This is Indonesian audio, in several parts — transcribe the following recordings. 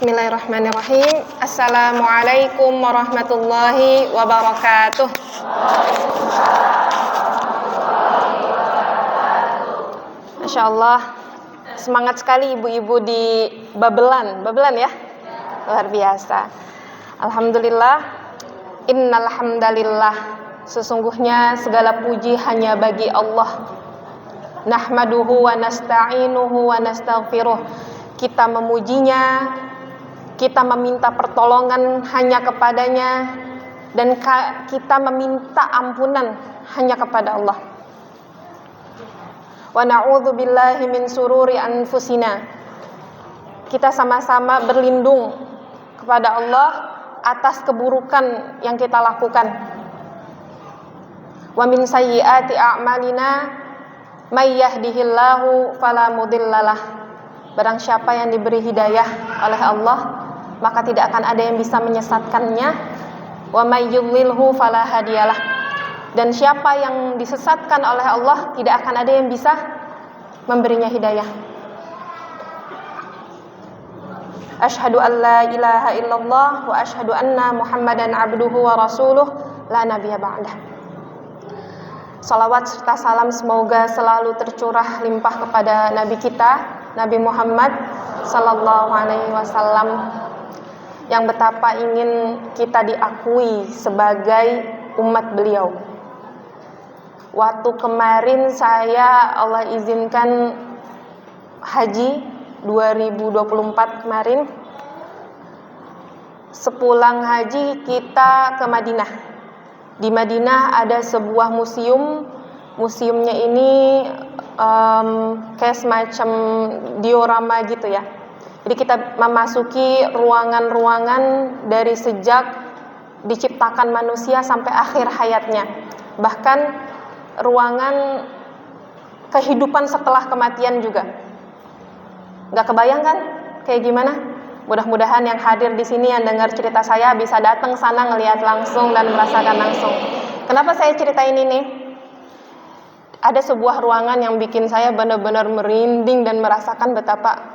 Bismillahirrahmanirrahim. Assalamualaikum warahmatullahi wabarakatuh. Masya Allah, semangat sekali ibu-ibu di Babelan ya, luar biasa. Alhamdulillah, innal hamdalillah, sesungguhnya segala puji hanya bagi Allah. Nahmaduhu wa nasta'inuhu wa nastaghfiruh. Kita memujinya, kita meminta pertolongan hanya kepadanya, dan kita meminta ampunan hanya kepada Allah. Wa na'udzu billahi min sururi anfusina. Kita sama-sama berlindung kepada Allah atas keburukan yang kita lakukan. Wa min sayyiati a'malina may yahdihillahu fala mudhillalah. Barang siapa yang diberi hidayah oleh Allah, maka tidak akan ada yang bisa menyesatkannya. Wa may yudlilhu fala hadiyalah. Dan siapa yang disesatkan oleh Allah, tidak akan ada yang bisa memberinya hidayah. Asyhadu an la ilaha illallah wa asyhadu anna Muhammadan abduhu wa rasuluh la nabiyya ba'dah. Salawat serta salam semoga selalu tercurah limpah kepada Nabi kita, Nabi Muhammad sallallahu alaihi wasallam, yang betapa ingin kita diakui sebagai umat beliau. Waktu kemarin saya Allah izinkan haji 2024 kemarin. Sepulang haji kita ke Madinah. Di Madinah ada sebuah museum. Museumnya ini kayak semacam diorama gitu ya. Jadi kita memasuki ruangan-ruangan dari sejak diciptakan manusia sampai akhir hayatnya. Bahkan ruangan kehidupan setelah kematian juga. Gak kebayang kan kayak gimana? Mudah-mudahan yang hadir di sini yang dengar cerita saya bisa datang sana ngelihat langsung dan merasakan langsung. Kenapa saya ceritain ini? Ada sebuah ruangan yang bikin saya benar-benar merinding dan merasakan betapa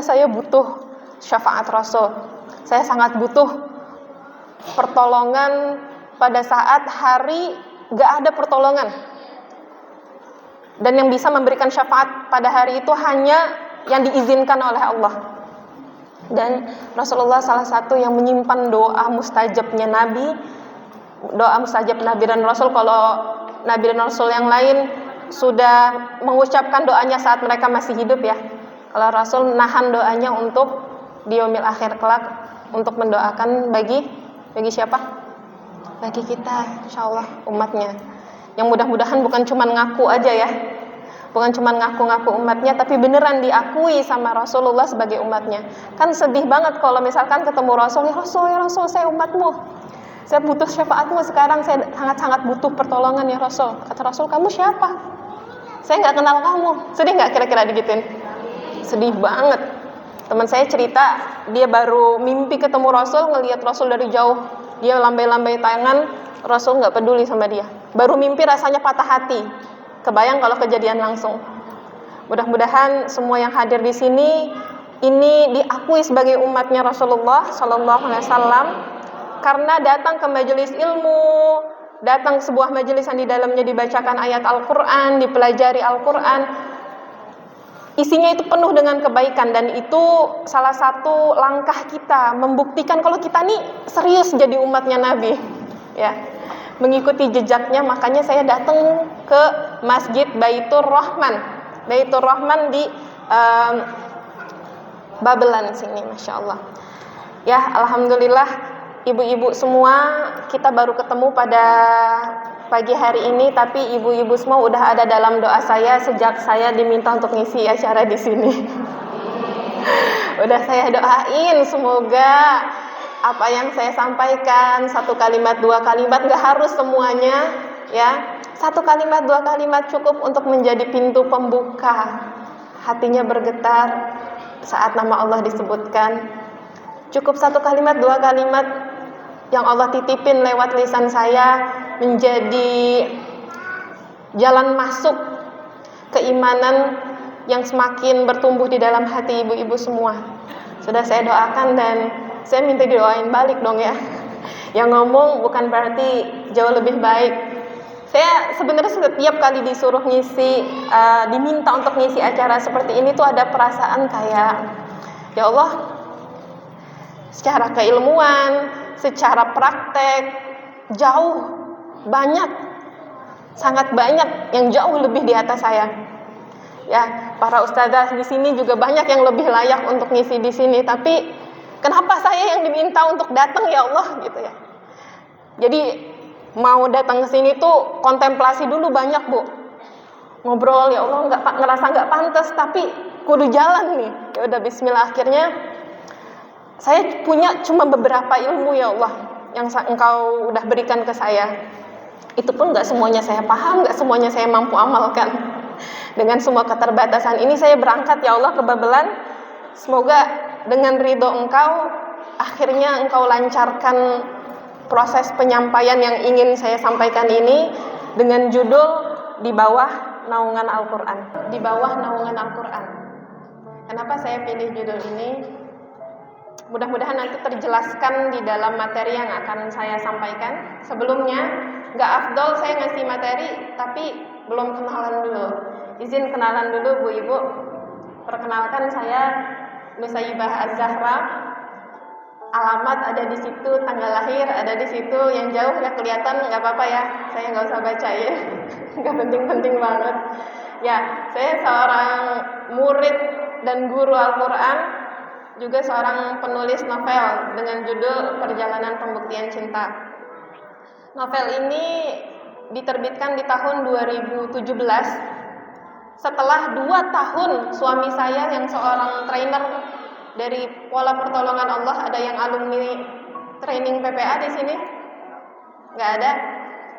saya butuh syafaat Rasul. Saya sangat butuh pertolongan pada saat hari gak ada pertolongan. Dan yang bisa memberikan syafaat pada hari itu hanya yang diizinkan oleh Allah. Dan Rasulullah salah satu yang menyimpan doa mustajabnya Nabi. Doa mustajab Nabi dan Rasul, kalau Nabi dan Rasul yang lain sudah mengucapkan doanya saat mereka masih hidup ya. Kalau Rasul nahan doanya untuk di yaumil akhir kelak, untuk mendoakan bagi siapa? Bagi kita, insyaallah umatnya. Yang mudah-mudahan bukan cuma ngaku aja ya. Bukan cuma ngaku-ngaku umatnya, tapi beneran diakui sama Rasulullah sebagai umatnya. Kan sedih banget kalau misalkan ketemu Rasul, ya Rasul, saya umatmu. Saya butuh syafaatmu sekarang, saya sangat-sangat butuh pertolongan ya Rasul. Kata Rasul, kamu siapa? Saya nggak kenal kamu. Sedih nggak kira-kira digituin? Sedih banget. Teman saya cerita, dia baru mimpi ketemu Rasul, ngelihat Rasul dari jauh. Dia lambai-lambai tangan, Rasul nggak peduli sama dia. Baru mimpi rasanya patah hati. Kebayang kalau kejadian langsung. Mudah-mudahan semua yang hadir di sini ini diakui sebagai umatnya Rasulullah Sallallahu Alaihi Wasallam. Karena datang ke majelis ilmu, datang sebuah majelis yang di dalamnya dibacakan ayat Al-Quran, dipelajari Al-Quran, isinya itu penuh dengan kebaikan, dan itu salah satu langkah kita membuktikan kalau kita nih serius jadi umatnya Nabi, ya, mengikuti jejaknya. Makanya saya datang ke Masjid Baitur Rahman di Babelan sini, masya Allah. Ya, alhamdulillah. Ibu-ibu semua, kita baru ketemu pada pagi hari ini, tapi ibu-ibu semua udah ada dalam doa saya sejak saya diminta untuk ngisi acara di sini. Udah saya doain semoga apa yang saya sampaikan, satu kalimat, dua kalimat, gak harus semuanya, ya. Satu kalimat, dua kalimat cukup untuk menjadi pintu pembuka. Hatinya bergetar saat nama Allah disebutkan. Cukup satu kalimat, dua kalimat yang Allah titipin lewat lisan saya menjadi jalan masuk keimanan yang semakin bertumbuh di dalam hati ibu-ibu semua. Sudah saya doakan dan saya minta didoain balik dong ya. Yang ngomong bukan berarti jauh lebih baik. Saya sebenarnya setiap kali disuruh ngisi, diminta untuk ngisi acara seperti ini tuh ada perasaan kayak, ya Allah, secara keilmuan, secara praktek, jauh, banyak, sangat banyak yang jauh lebih di atas saya. Ya, para ustazah di sini juga banyak yang lebih layak untuk ngisi di sini, tapi kenapa saya yang diminta untuk datang ya Allah gitu ya. Jadi mau datang ke sini tuh kontemplasi dulu banyak Bu, ngobrol ya Allah ngerasa nggak pantas tapi kudu jalan nih. Ya udah Bismillah, akhirnya saya punya cuma beberapa ilmu ya Allah yang Engkau udah berikan ke saya. Itu pun nggak semuanya saya paham, nggak semuanya saya mampu amalkan. Dengan semua keterbatasan ini saya berangkat ya Allah ke Babelan. Semoga dengan ridho Engkau akhirnya Engkau lancarkan proses penyampaian yang ingin saya sampaikan ini dengan judul Di Bawah Naungan Al-Quran. Di Bawah Naungan Al-Quran. Kenapa saya pilih judul ini? Mudah-mudahan nanti terjelaskan di dalam materi yang akan saya sampaikan. Sebelumnya, gak afdol saya ngasih materi, tapi belum kenalan dulu. Izin kenalan dulu Bu Ibu. Perkenalkan saya Nusaibah Az-Zahra. Alamat ada di situ, tanggal lahir ada di situ. Yang jauh ya kelihatan, nggak apa-apa ya. Saya nggak usah baca ya, nggak penting-penting banget. Ya, saya seorang murid dan guru Al-Quran, juga seorang penulis novel dengan judul Perjalanan Pembuktian Cinta. Novel ini diterbitkan di tahun 2017. Setelah 2 tahun suami saya yang seorang trainer dari Pola Pertolongan Allah, ada yang alumni training PPA di sini? Nggak ada,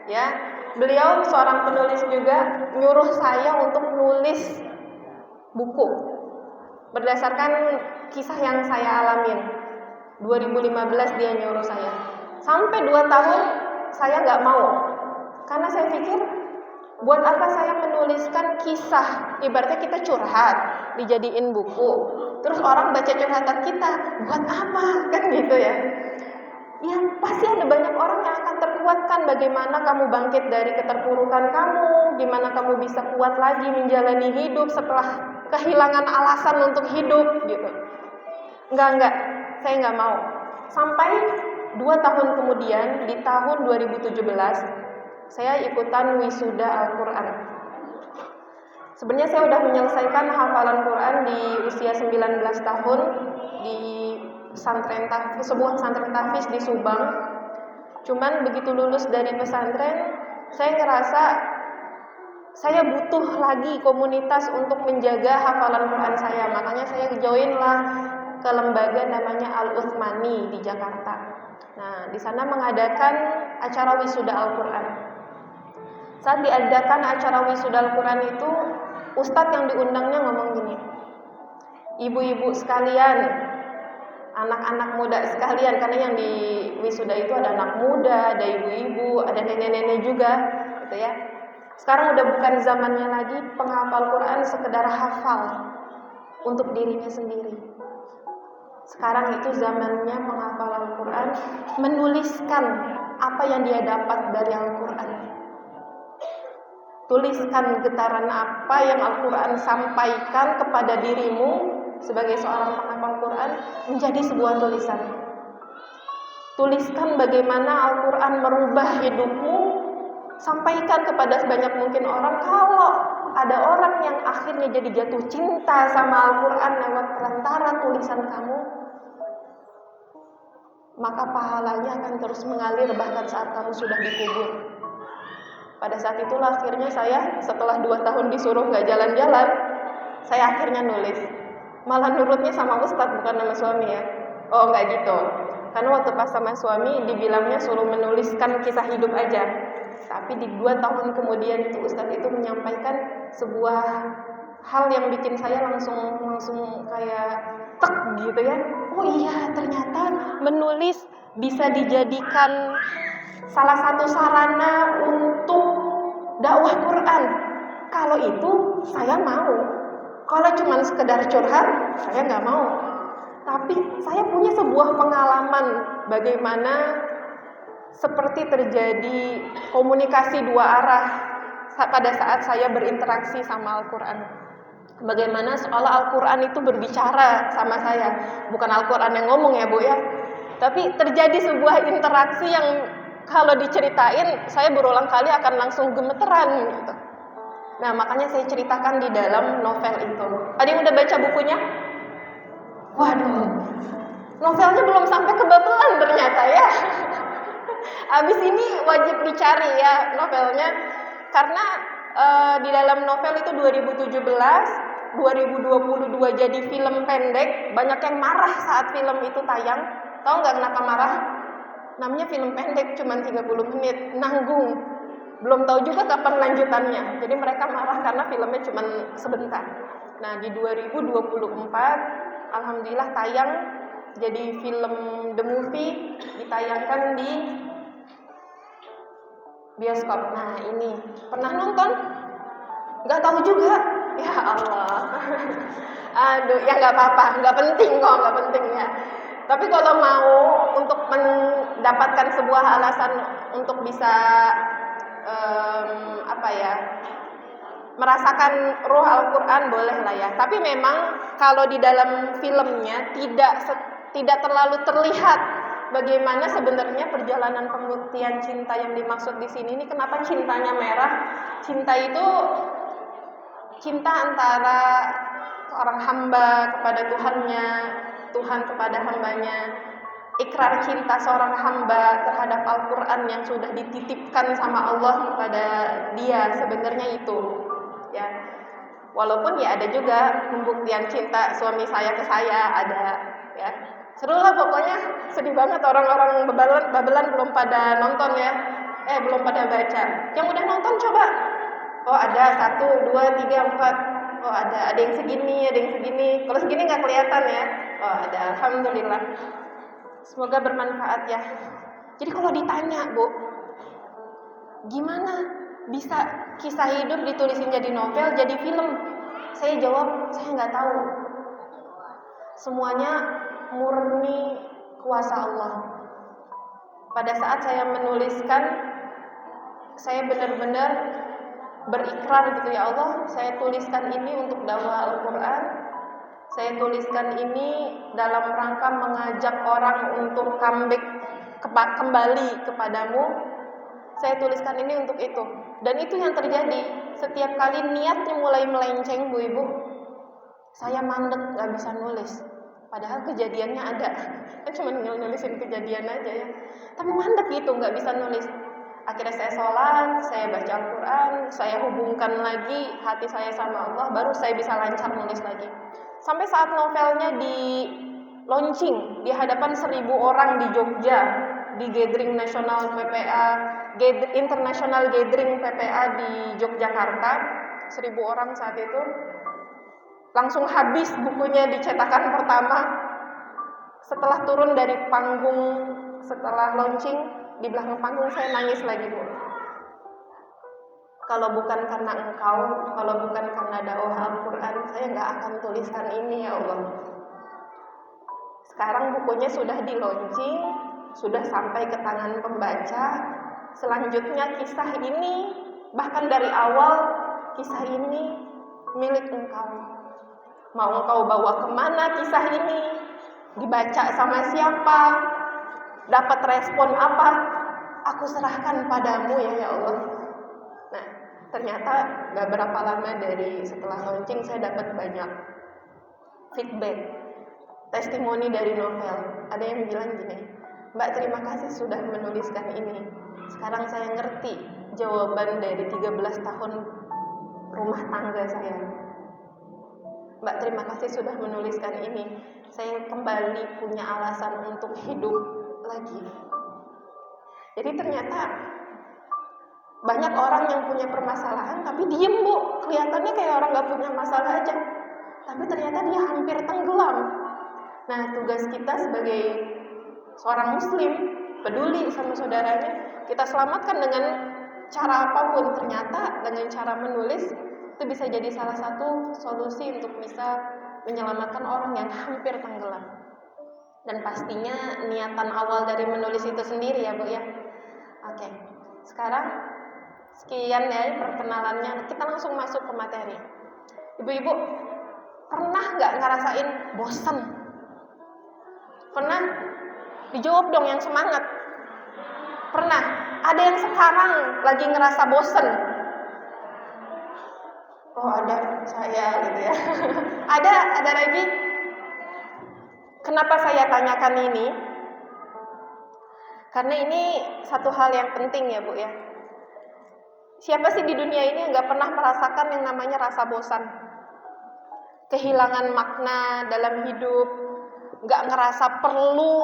ya. Beliau seorang penulis juga nyuruh saya untuk nulis buku berdasarkan kisah yang saya alamin. 2015 dia nyuruh saya. Sampai 2 tahun saya nggak mau, karena saya pikir buat apa saya menuliskan kisah, ibaratnya kita curhat dijadiin buku, terus orang baca curhatan kita, buat apa kan gitu ya. Ya pasti ada banyak orang yang akan terkuatkan bagaimana kamu bangkit dari keterpurukan kamu, gimana kamu bisa kuat lagi menjalani hidup setelah kehilangan alasan untuk hidup gitu. Enggak, saya nggak mau. Sampai 2 tahun kemudian di tahun 2017 saya ikutan wisuda Al-Quran. Sebenarnya saya sudah menyelesaikan hafalan Quran di usia 19 tahun di sebuah pesantren tahfiz di Subang. Cuman begitu lulus dari pesantren, saya ngerasa saya butuh lagi komunitas untuk menjaga hafalan Quran saya. Makanya saya join lah ke lembaga namanya Al-Uthmani di Jakarta. Nah, di sana mengadakan acara wisuda Al-Quran. Saat diadakan acara wisuda Al-Quran itu, ustadz yang diundangnya ngomong gini, ibu-ibu sekalian, anak-anak muda sekalian, karena yang di wisuda itu ada anak muda, ada ibu-ibu, ada nenek-nenek juga, gitu ya. Sekarang udah bukan zamannya lagi penghafal Quran sekedar hafal untuk dirinya sendiri. Sekarang itu zamannya menghafal Al-Quran, menuliskan apa yang dia dapat dari Al-Quran. Tuliskan getaran apa yang Al-Quran sampaikan kepada dirimu sebagai seorang penghafal Quran menjadi sebuah tulisan. Tuliskan bagaimana Al-Quran merubah hidupmu, sampaikan kepada sebanyak mungkin orang. Kalau ada orang yang akhirnya jadi jatuh cinta sama Al-Quran lewat perantara tulisan kamu, maka pahalanya akan terus mengalir bahkan saat kamu sudah dikubur. Pada saat itulah akhirnya saya setelah 2 tahun disuruh gak jalan-jalan, saya akhirnya nulis. Malah nurutnya sama ustadz, bukan sama suami ya. Oh enggak gitu, karena waktu pas sama suami dibilangnya suruh menuliskan kisah hidup aja. Tapi di 2 tahun kemudian itu ustadz itu menyampaikan sebuah hal yang bikin saya langsung kayak tek gitu ya. Oh iya, ternyata menulis bisa dijadikan salah satu sarana untuk dakwah Quran. Kalau itu saya mau. Kalau cuma sekedar curhat, saya nggak mau. Tapi saya punya sebuah pengalaman bagaimana seperti terjadi komunikasi dua arah pada saat saya berinteraksi sama Al-Quran. Bagaimana seolah Al-Quran itu berbicara sama saya. Bukan Al-Quran yang ngomong ya Bu ya. Tapi terjadi sebuah interaksi yang kalau diceritain saya berulang kali akan langsung gemeteran gitu. Nah makanya saya ceritakan di dalam novel itu. Ada yang udah baca bukunya? Waduh, novelnya belum sampai ke babelan ternyata ya. Abis ini wajib dicari ya novelnya. Karena di dalam novel itu 2017, 2022 jadi film pendek. Banyak yang marah saat film itu tayang. Tahu nggak kenapa marah? Namanya film pendek, cuma 30 menit, nanggung. Belum tahu juga kapan lanjutannya. Jadi mereka marah karena filmnya cuma sebentar. Nah di 2024 alhamdulillah tayang jadi film The Movie, ditayangkan di bioskop. Nah ini pernah nonton? Nggak tahu juga. Ya Allah. Aduh ya nggak apa-apa, nggak penting kok, nggak penting ya. Tapi kalau mau untuk mendapatkan sebuah alasan untuk bisa merasakan ruh Al-Quran boleh lah ya. Tapi memang kalau di dalam filmnya tidak terlalu terlihat bagaimana sebenarnya perjalanan pembuktian cinta yang dimaksud di sini. Ini kenapa cintanya merah? Cinta itu cinta antara seorang hamba kepada Tuhannya, Tuhan kepada hambanya. Ikrar cinta seorang hamba terhadap Al-Quran yang sudah dititipkan sama Allah kepada dia, sebenarnya itu ya. Walaupun ya ada juga pembuktian cinta suami saya ke saya, ada ya. Seru lah pokoknya, sedih banget orang-orang babelan belum pada nonton ya. Belum pada baca. Yang udah nonton coba. Oh ada 1, 2, 3, 4. Oh ada yang segini, ada yang segini. Kalau segini nggak kelihatan ya. Oh ada, alhamdulillah. Semoga bermanfaat ya. Jadi kalau ditanya Bu, gimana bisa kisah hidup ditulisin jadi novel, jadi film? Saya jawab, saya nggak tahu. Semuanya murni kuasa Allah. Pada saat saya menuliskan, saya benar-benar berikrar gitu, ya Allah, saya tuliskan ini untuk dakwah Al-Quran. Saya tuliskan ini dalam rangka mengajak orang untuk kembali kepadamu. Saya tuliskan ini untuk itu. Dan itu yang terjadi. Setiap kali niatnya mulai melenceng, Bu Ibu, saya mandek, gak bisa nulis. Padahal kejadiannya ada. Kan cuma nulisin kejadian aja ya. Tapi mandek gitu, gak bisa nulis. Akhirnya saya sholat, saya baca Al-Quran, saya hubungkan lagi hati saya sama Allah, baru saya bisa lancar nulis lagi. Sampai saat novelnya di launching di hadapan 1.000 orang di Jogja, di gathering nasional PPA, international gathering PPA di Yogyakarta, 1.000 orang saat itu, langsung habis bukunya di cetakan pertama. Setelah turun dari panggung, setelah launching, di belakang panggung saya nangis lagi Bu. Kalau bukan karena Engkau, kalau bukan karena dakwah Al-Quran, saya nggak akan tuliskan ini ya Allah. Sekarang bukunya sudah di launching, sudah sampai ke tangan pembaca. Selanjutnya kisah ini, bahkan dari awal kisah ini milik Engkau. Mau Engkau bawa kemana kisah ini? Dibaca sama siapa? Dapat respon apa? Aku serahkan padamu ya Allah. Nah, ternyata gak berapa lama dari setelah launching saya dapat banyak feedback, testimoni dari novel. Ada yang bilang gini, Mbak terima kasih sudah menuliskan ini. Sekarang saya ngerti jawaban dari 13 tahun rumah tangga saya. Mbak terima kasih sudah menuliskan ini. Saya kembali punya alasan untuk hidup lagi. Jadi ternyata banyak orang yang punya permasalahan tapi diem Bu, kelihatannya kayak orang gak punya masalah aja, tapi ternyata dia hampir tenggelam. Nah tugas kita sebagai seorang muslim, peduli sama saudaranya, kita selamatkan dengan cara apapun. Ternyata dengan cara menulis itu bisa jadi salah satu solusi untuk bisa menyelamatkan orang yang hampir tenggelam. Dan pastinya niatan awal dari menulis itu sendiri ya Bu ya. Oke, sekarang sekian ya perkenalannya. Kita langsung masuk ke materi. Ibu-ibu, pernah nggak ngerasain bosan? Pernah? Dijawab dong yang semangat. Pernah? Ada yang sekarang lagi ngerasa bosan? Oh ada, saya gitu ya. Ada lagi. Kenapa saya tanyakan ini? Karena ini satu hal yang penting ya Bu ya. Siapa sih di dunia ini yang gak pernah merasakan yang namanya rasa bosan? Kehilangan makna dalam hidup, gak ngerasa perlu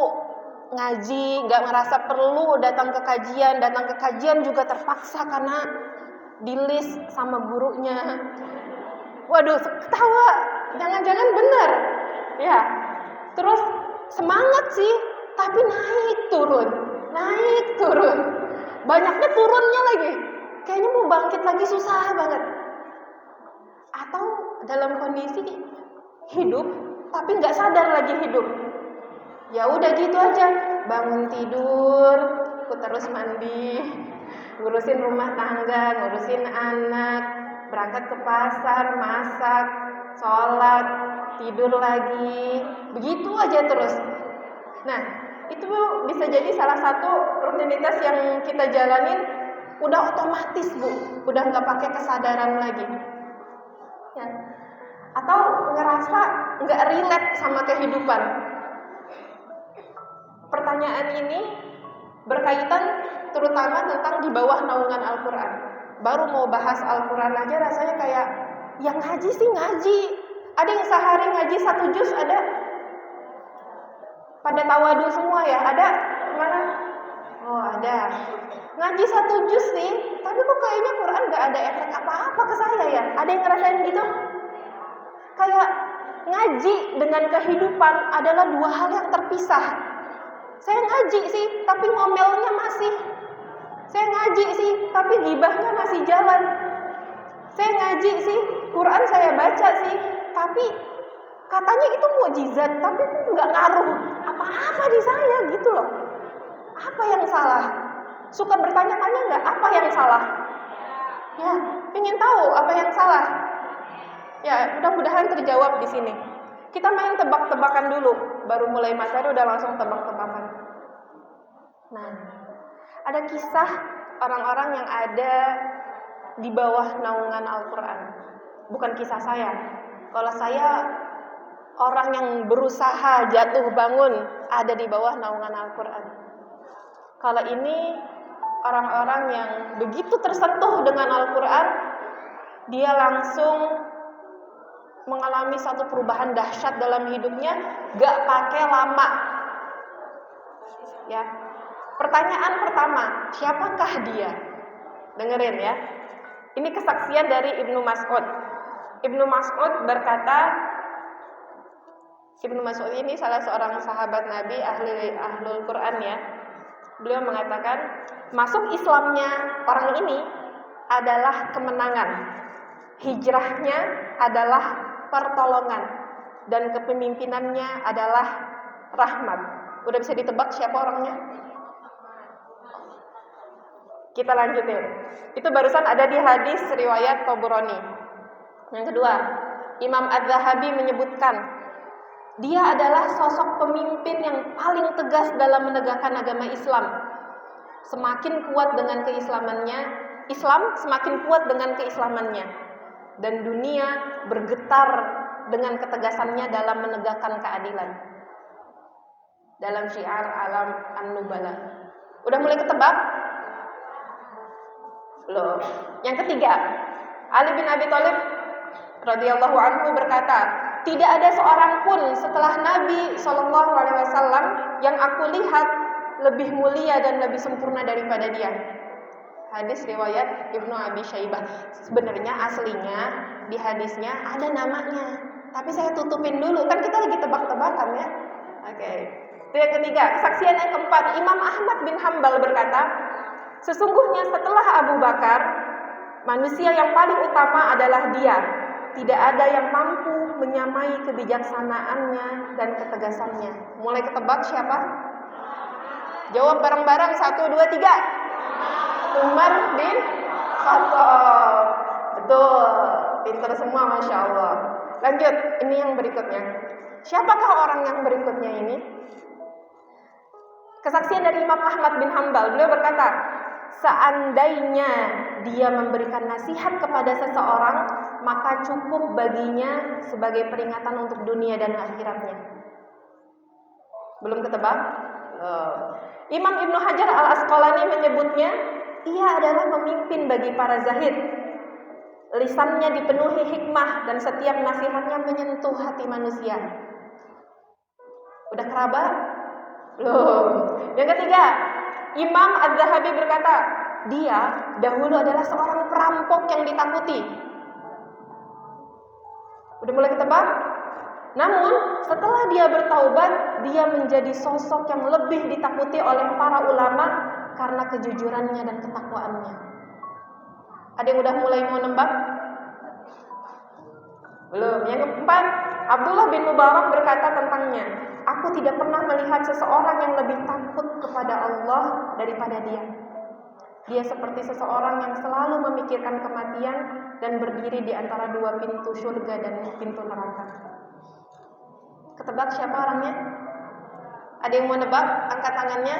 ngaji, gak ngerasa perlu datang ke kajian juga terpaksa karena di list sama gurunya. Waduh, ketawa, jangan-jangan benar. Ya, terus semangat sih, tapi naik turun. Banyaknya turunnya lagi. Kayaknya mau bangkit lagi susah banget. Atau dalam kondisi hidup, tapi nggak sadar lagi hidup. Ya udah gitu aja, bangun tidur, aku terus mandi, ngurusin rumah tangga, ngurusin anak, berangkat ke pasar, masak, sholat, tidur lagi, begitu aja terus. Nah, itu bisa jadi salah satu rutinitas yang kita jalanin udah otomatis Bu, udah nggak pakai kesadaran lagi. Ya. Atau ngerasa nggak relate sama kehidupan. Pertanyaan ini berkaitan terutama tentang di bawah naungan Al-Quran. Baru mau bahas Al-Quran aja rasanya kayak yang ngaji sih ngaji. Ada yang sehari ngaji 1 juz ada. Pada tawadu semua ya, ada mana? Oh ada. Ngaji 1 juz nih, tapi kok kayaknya Quran gak ada efek apa-apa ke saya ya. Ada yang ngerasain gitu? Kayak ngaji dengan kehidupan adalah dua hal yang terpisah. Saya ngaji sih, tapi ngomelnya masih. Saya ngaji sih, tapi gibahnya masih jalan. Saya ngaji sih, Quran saya baca sih, tapi katanya itu mukjizat, tapi nggak ngaruh apa-apa di saya gitu loh. Apa yang salah? Suka bertanya-tanya nggak apa yang salah? Ya, ingin tahu apa yang salah. Ya, mudah-mudahan terjawab di sini. Kita main tebak-tebakan dulu, baru mulai materi udah langsung tebak-tebakan. Nah, ada kisah orang-orang yang ada di bawah naungan Al-Quran. Bukan kisah saya. Kalau saya orang yang berusaha jatuh bangun ada di bawah naungan Al-Quran. Kalau ini orang-orang yang begitu tersentuh dengan Al-Quran, dia langsung mengalami satu perubahan dahsyat dalam hidupnya, gak pakai lama. Ya, pertanyaan pertama, siapakah dia? Dengerin ya. Ini kesaksian dari Ibnu Mas'ud. Ibnu Mas'ud berkata, Ibnu Mas'ud ini salah seorang sahabat Nabi ahlul Quran ya. Beliau mengatakan, masuk Islamnya orang ini adalah kemenangan. Hijrahnya adalah pertolongan dan kepemimpinannya adalah rahmat. Udah bisa ditebak siapa orangnya? Kita lanjutin. Itu barusan ada di hadis riwayat Tabrani. Yang kedua, Imam Az-Zahabi menyebutkan dia adalah sosok pemimpin yang paling tegas dalam menegakkan agama Islam. Semakin kuat dengan keislamannya, Islam semakin kuat dengan keislamannya. Dan dunia bergetar dengan ketegasannya dalam menegakkan keadilan. Dalam syiar alam an-nubala. Udah mulai ketebak? Belum. Yang ketiga, Ali bin Abi Thalib radhiyallahu anhu berkata, tidak ada seorang pun setelah Nabi SAW yang aku lihat lebih mulia dan lebih sempurna daripada dia. Hadis riwayat Ibnu Abi Syaibah. Sebenarnya aslinya di hadisnya ada namanya, tapi saya tutupin dulu, kan kita lagi tebak-tebakan ya. Oke. Itu yang ketiga. Kesaksian yang keempat, Imam Ahmad bin Hambal berkata, sesungguhnya setelah Abu Bakar, manusia yang paling utama adalah dia. tidak ada yang mampu menyamai kebijaksanaannya dan ketegasannya. Mulai ketebak siapa? Jawab bareng-bareng, 1, 2, 3. Umar bin Khattab. Betul, pintar semua, Masya Allah. Lanjut, ini yang berikutnya. Siapakah orang yang berikutnya ini? Kesaksian dari Imam Ahmad bin Hambal. Beliau berkata, seandainya dia memberikan nasihat kepada seseorang, maka cukup baginya sebagai peringatan untuk dunia dan akhiratnya. Belum ketebak? Imam Ibnu Hajar Al-Asqalani menyebutnya, ia adalah pemimpin bagi para zahid. Lisannya dipenuhi hikmah dan setiap nasihatnya menyentuh hati manusia. Udah kerabat? Belum. Yang ketiga, Imam Az-Zahabi berkata, dia dahulu adalah seorang perampok yang ditakuti. Udah mulai ketebak? Namun setelah dia bertaubat, dia menjadi sosok yang lebih ditakuti oleh para ulama karena kejujurannya dan ketakwaannya. Ada yang udah mulai mau nembak? Belum. Yang keempat, Abdullah bin Mubarak berkata tentangnya, aku tidak pernah melihat seseorang yang lebih takut kepada Allah daripada dia. Dia seperti seseorang yang selalu memikirkan kematian dan berdiri di antara dua pintu surga dan pintu neraka. Ketebak siapa orangnya? Ada yang mau nebak? Angkat tangannya.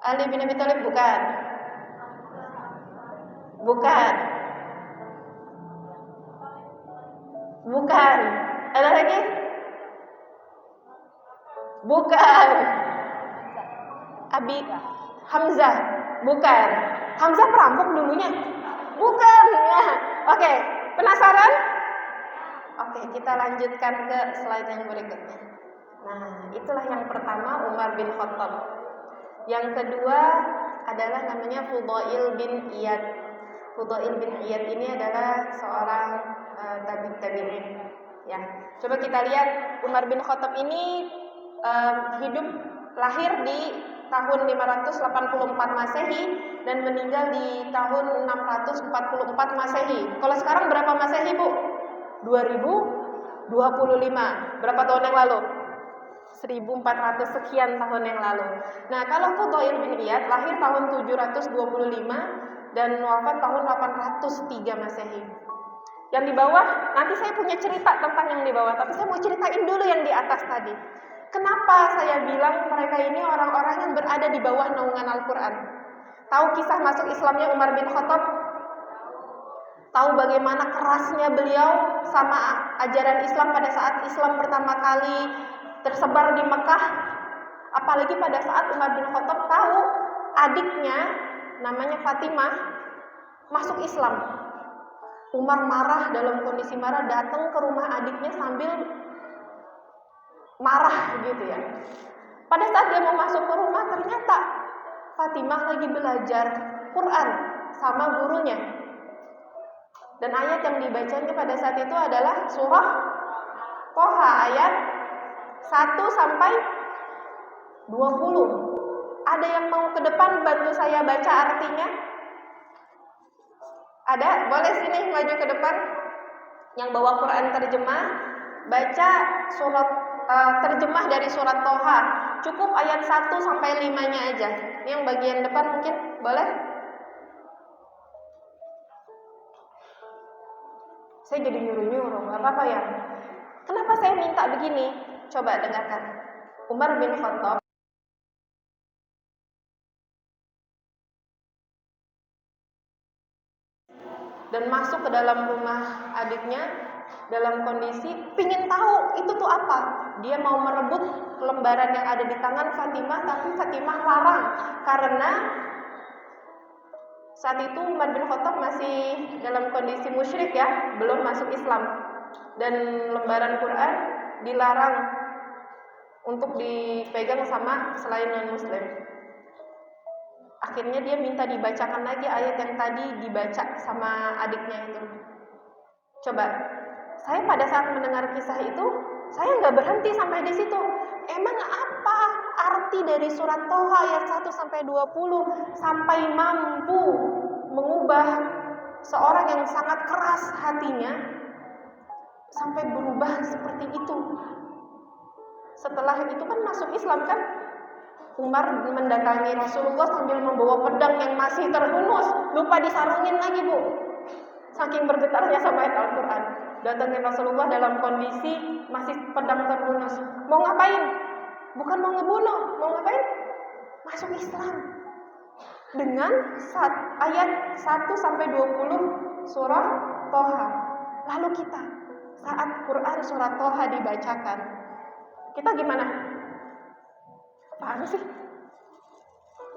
Ali bin Abi Thalib? Bukan. Bukan. Bukan. Ada lagi? Bukan. Abi Hamzah? Bukan. Hamzah perampok dulunya? Bukan. Ya. Oke, penasaran? Oke, kita lanjutkan ke slide yang berikutnya. Nah, itulah yang pertama, Umar bin Khattab. Yang kedua adalah namanya Fudail bin Iyad. Fudail bin Iyad ini adalah seorang tabi'in. Ya, coba kita lihat Umar bin Khattab ini hidup lahir di tahun 584 Masehi dan meninggal di tahun 644 Masehi. Kalau sekarang berapa Masehi, Bu? 2025. Berapa tahun yang lalu? 1400 sekian tahun yang lalu. Nah, kalau Fudail bin Iyad lahir tahun 725 dan wafat tahun 803 Masehi. Yang di bawah, nanti saya punya cerita tentang yang di bawah, tapi saya mau ceritain dulu yang di atas tadi. Kenapa saya bilang mereka ini orang-orang yang berada di bawah naungan Al-Quran? Tahu kisah masuk Islamnya Umar bin Khattab? Tahu bagaimana kerasnya beliau sama ajaran Islam pada saat Islam pertama kali tersebar di Mekah? Apalagi pada saat Umar bin Khattab tahu adiknya namanya Fatimah masuk Islam. Umar marah, dalam kondisi marah datang ke rumah adiknya sambil marah gitu ya. Pada saat dia mau masuk ke rumah, ternyata Fatimah lagi belajar Quran sama gurunya. Dan ayat yang dibacanya pada saat itu adalah surah Toha ayat 1 sampai 20. Ada yang mau ke depan bantu saya baca artinya? Ada? Boleh sini maju ke depan. Yang bawa Quran terjemah, baca surat terjemah dari surat Toha. Cukup ayat 1 sampai 5-nya aja. Ini yang bagian depan mungkin boleh? Saya jadi nyuruh-nyuruh, gak apa-apa ya. Kenapa saya minta begini? Coba dengarkan. Umar bin Khattab dan masuk ke dalam rumah adiknya dalam kondisi pingin tahu itu tuh apa. Dia mau merebut lembaran yang ada di tangan Fatimah, tapi Fatimah larang karena saat itu Umar bin Khattab masih dalam kondisi musyrik ya, belum masuk Islam. Dan lembaran Quran dilarang untuk dipegang sama selain non-muslim. Akhirnya dia minta dibacakan lagi ayat yang tadi dibaca sama adiknya itu. Coba, saya pada saat mendengar kisah itu, saya nggak berhenti sampai di situ. Emang apa arti dari surat Toha ayat 1 sampai 20 sampai mampu mengubah seorang yang sangat keras hatinya sampai berubah seperti itu. Setelah itu kan masuk Islam kan. Umar mendatangi Rasulullah sambil membawa pedang yang masih terhunus, lupa disarungin lagi, Bu. Saking bergetarnya sama ayat Al-Quran. Datangi Rasulullah dalam kondisi masih pedang terhunus. Mau ngapain? Bukan mau ngebunuh, mau ngapain? Masuk Islam. Dengan ayat 1-20 surah Toha. Lalu kita saat Quran surah Toha dibacakan, kita gimana? Apaan sih?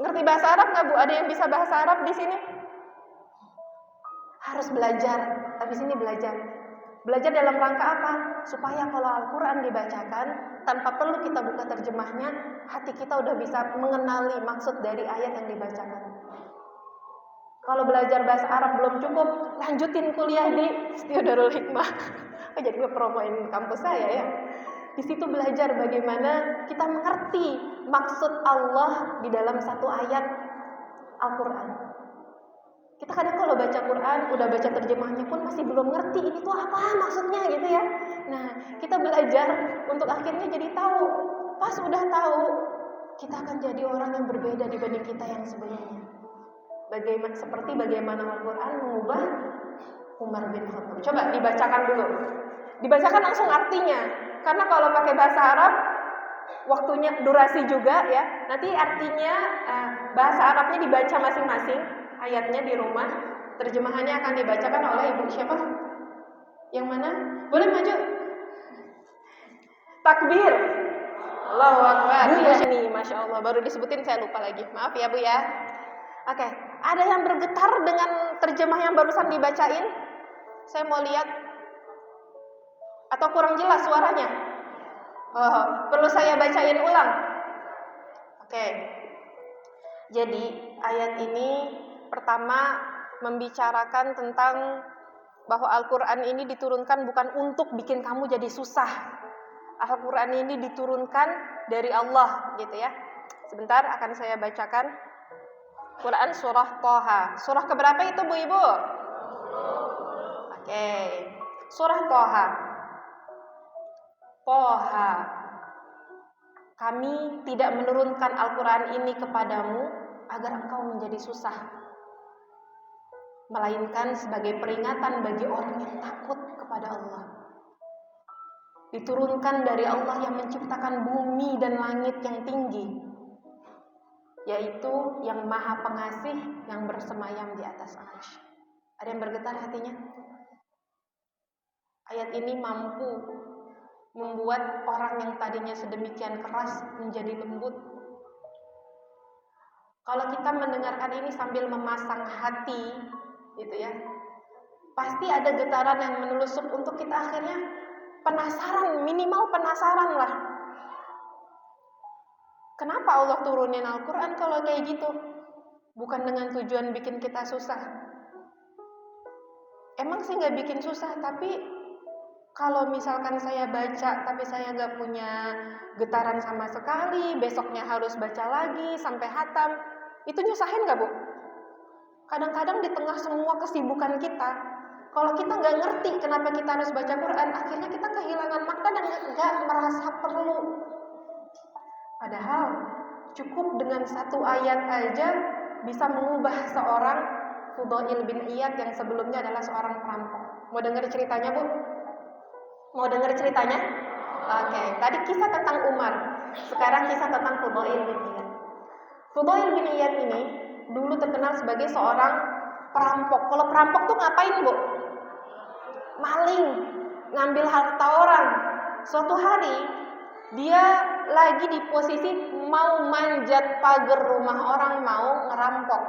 Ngerti bahasa Arab nggak, Bu? Ada yang bisa bahasa Arab di sini? Harus belajar. Habis ini belajar. Belajar dalam rangka apa? Supaya kalau Al-Quran dibacakan, tanpa perlu kita buka terjemahnya, hati kita udah bisa mengenali maksud dari ayat yang dibacakan. Kalau belajar bahasa Arab belum cukup, lanjutin kuliah di Studio Darul Hikmah. Jadi ngepromoin kampus saya ya. Di situ belajar bagaimana kita mengerti maksud Allah di dalam satu ayat Al-Quran. Kita kadang kalau baca Quran, udah baca terjemahnya pun masih belum ngerti ini tuh apa maksudnya gitu ya. Nah, kita belajar untuk akhirnya jadi tahu. Pas udah tahu, kita akan jadi orang yang berbeda dibanding kita yang sebelumnya. Seperti bagaimana Al-Quran mengubah Umar bin Khattab. Coba dibacakan dulu. Dibacakan langsung artinya. Karena kalau pakai bahasa Arab, waktunya durasi juga ya. Nanti artinya bahasa Arabnya dibaca masing-masing ayatnya di rumah. Terjemahannya akan dibacakan oleh ibu siapa? Yang mana? Boleh maju. Takbir. Allahu Akbar. Iya nih, Masya Allah. Baru disebutin saya lupa lagi. Maaf ya Bu ya. Oke, ada yang bergetar dengan terjemah yang barusan dibacain? Saya mau lihat. Atau kurang jelas suaranya? Oh, perlu saya bacain ulang? Oke. Jadi ayat ini pertama membicarakan tentang bahwa Al-Quran ini diturunkan bukan untuk bikin kamu jadi susah. Al-Quran ini diturunkan dari Allah gitu ya. Sebentar akan saya bacakan. Quran surah Toha. Surah keberapa itu Bu Ibu? Oke. Surah Toha. Toha. Kami tidak menurunkan Al-Quran ini kepadamu agar engkau menjadi susah, melainkan sebagai peringatan bagi orang yang takut kepada Allah. Diturunkan dari Allah yang menciptakan bumi dan langit yang tinggi, yaitu yang maha pengasih yang bersemayam di atas arsy. Ada yang bergetar hatinya? Ayat ini mampu membuat orang yang tadinya sedemikian keras menjadi lembut. Kalau kita mendengarkan ini sambil memasang hati, gitu ya, pasti ada getaran yang menelusup untuk kita akhirnya penasaran, minimal penasaran lah. Kenapa Allah turunin Al-Quran kalau kayak gitu? Bukan dengan tujuan bikin kita susah. Emang sih gak bikin susah, tapi kalau misalkan saya baca tapi saya gak punya getaran sama sekali, besoknya harus baca lagi sampai hatam, itu nyusahin gak Bu? Kadang-kadang di tengah semua kesibukan kita, kalau kita gak ngerti kenapa kita harus baca Quran, akhirnya kita kehilangan makna dan gak merasa perlu. Padahal cukup dengan satu ayat aja bisa mengubah seorang Fudail bin Iyad yang sebelumnya adalah seorang perampok. Mau dengar ceritanya Bu? Mau dengar ceritanya? Oke, tadi kisah tentang Umar, sekarang kisah tentang Fudail bin Iyad. Fudail bin Iyad ini dulu terkenal sebagai seorang perampok. Kalau perampok tuh ngapain Bu? Maling, ngambil harta orang. Suatu hari dia lagi di posisi mau manjat pagar rumah orang, mau ngerampok.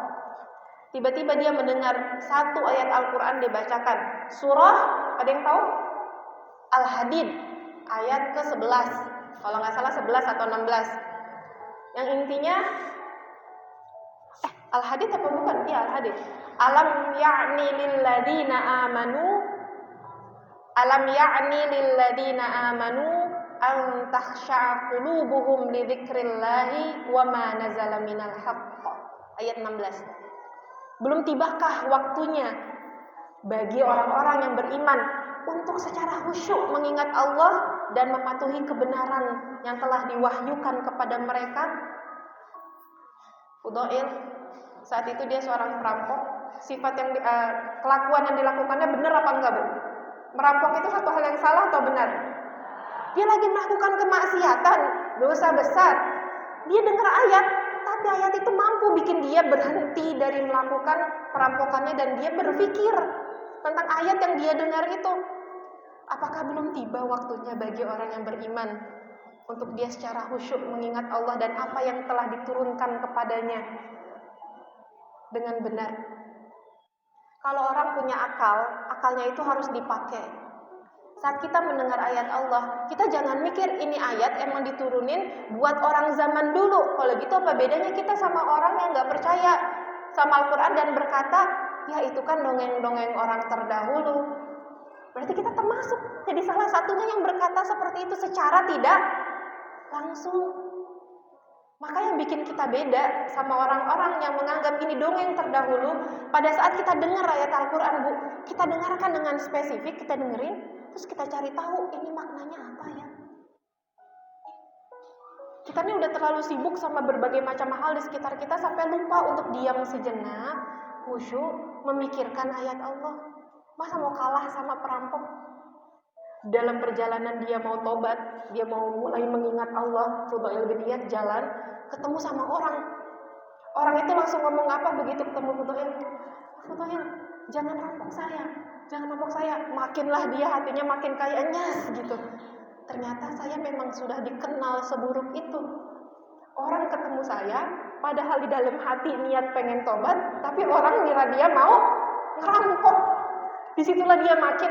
Tiba-tiba dia mendengar satu ayat Al-Quran dibacakan. Surah, ada yang tahu? Al-Hadid, ayat ke-11. Kalau nggak salah 11 atau 16. Yang intinya, Al-Hadid apa bukan? Iya, Al-Hadid. Alam ya'ni lilladina amanu an takhsha'a qulubuhum li dzikrillahi wa ma nazala minal haqq. Ayat 16. Belum tibakah waktunya bagi orang-orang yang beriman untuk secara khusyuk mengingat Allah dan mematuhi kebenaran yang telah diwahyukan kepada mereka. Fudail saat itu dia seorang perampok. Sifat yang kelakuan yang dilakukannya benar apa enggak, Bu? Merampok itu satu hal yang salah atau benar? Dia lagi melakukan kemaksiatan, dosa besar. Dia dengar ayat, tapi ayat itu mampu bikin dia berhenti dari melakukan perampokannya dan dia berpikir tentang ayat yang dia dengar itu. Apakah belum tiba waktunya bagi orang yang beriman untuk dia secara khusyuk mengingat Allah dan apa yang telah diturunkan kepadanya dengan benar? Kalau orang punya akal, akalnya itu harus dipakai. Saat kita mendengar ayat Allah, kita jangan mikir ini ayat emang diturunin buat orang zaman dulu. Kalau gitu apa bedanya kita sama orang yang gak percaya sama Al-Quran dan berkata, ya itu kan dongeng-dongeng orang terdahulu. Berarti kita termasuk jadi salah satunya yang berkata seperti itu secara tidak langsung. Maka yang bikin kita beda sama orang-orang yang menganggap ini dongeng terdahulu, pada saat kita dengar ayat Al-Quran, Bu, kita dengarkan dengan spesifik, kita dengerin, terus kita cari tahu ini maknanya apa ya. Kita ini udah terlalu sibuk sama berbagai macam hal di sekitar kita sampai lupa untuk diam sejenak, khusyuk, memikirkan ayat Allah. Masa mau kalah sama perampok? Dalam perjalanan dia mau tobat, dia mau mulai mengingat Allah, coba lebih niat jalan, ketemu sama orang. Orang itu langsung ngomong apa begitu ketemu Fudail? Fudail, jangan rampok saya, jangan rampok saya. Makinlah dia hatinya makin kayak nyas gitu. Ternyata saya memang sudah dikenal seburuk itu. Orang ketemu saya, padahal di dalam hati niat pengen tobat, tapi orang ngira dia mau ngerampok. Disitulah dia makin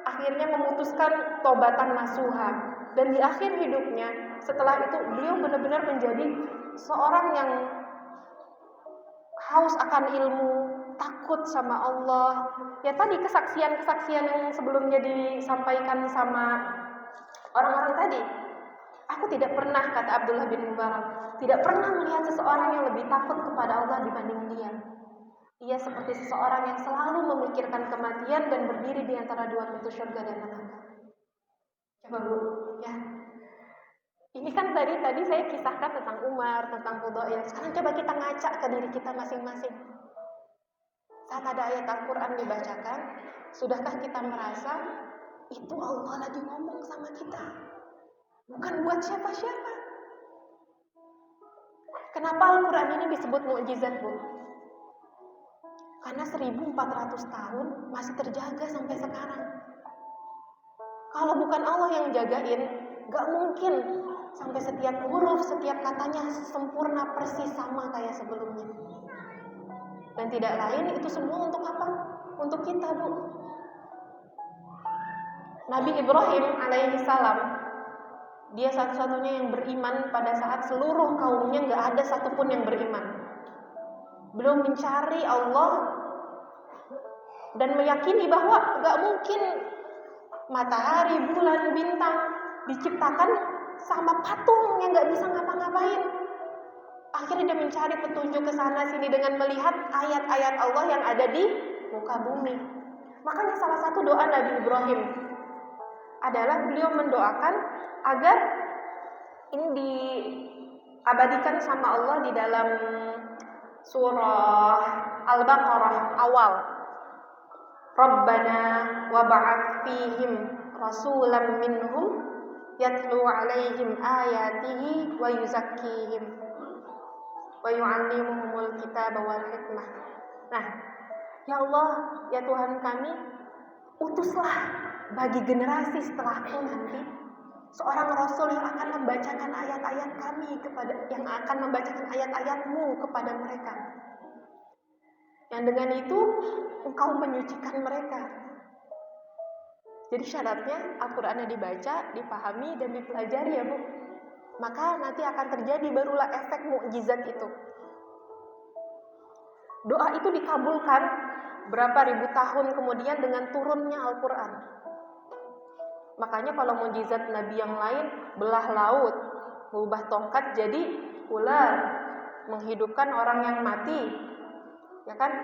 akhirnya memutuskan tobatan nasuha. Dan di akhir hidupnya, setelah itu beliau benar-benar menjadi seorang yang haus akan ilmu, takut sama Allah. Ya tadi kesaksian-kesaksian yang sebelumnya disampaikan sama orang-orang tadi. Aku tidak pernah, kata Abdullah bin Mubarak, tidak pernah melihat seseorang yang lebih takut kepada Allah dibanding dia. Ia seperti seseorang yang selalu memikirkan kematian dan berdiri di antara dua pintu surga dan neraka. Coba Bu, ya. Ini kan tadi saya kisahkan tentang Umar, tentang Fudail. Sekarang coba kita ngaca ke diri kita masing-masing. Saat ada ayat Al-Quran dibacakan, sudahkah kita merasa itu Allah lagi ngomong sama kita? Bukan buat siapa-siapa. Kenapa Al-Quran ini disebut mukjizat, Bu? Karena 1400 tahun masih terjaga sampai sekarang. Kalau bukan Allah yang jagain, gak mungkin sampai setiap huruf, setiap katanya sempurna persis sama kayak sebelumnya. Dan tidak lain itu semua untuk apa? Untuk kita, Bu. Nabi Ibrahim alaihi salam, dia satu-satunya yang beriman pada saat seluruh kaumnya gak ada satupun yang beriman. Belum mencari Allah dan meyakini bahwa gak mungkin matahari, bulan, bintang diciptakan sama patung yang gak bisa ngapa-ngapain. Akhirnya dia mencari petunjuk ke sana sini dengan melihat ayat-ayat Allah yang ada di muka bumi. Makanya salah satu doa Nabi Ibrahim adalah beliau mendoakan agar ini diabadikan sama Allah di dalam surah Al-Baqarah awal. Rabbana wab'ats fihim rasulan minhum yatlu 'alaihim ayatihi wa yuzakkihim wa yu'allimuhumul kitaba wal hikmah. Nah, ya Allah, ya Tuhan kami, utuslah bagi generasi setelahku nanti seorang rasul yang akan membacakan ayat-ayat kami yang akan membacakan ayat-ayatmu kepada mereka. Yang dengan itu engkau menyucikan mereka. Jadi syaratnya Al-Qur'annya dibaca, dipahami dan dipelajari ya, Bu. Maka nanti akan terjadi barulah efek mukjizat itu. Doa itu dikabulkan berapa ribu tahun kemudian dengan turunnya Al-Qur'an. Makanya kalau mukjizat Nabi yang lain, belah laut, mengubah tongkat jadi ular, menghidupkan orang yang mati, ya kan?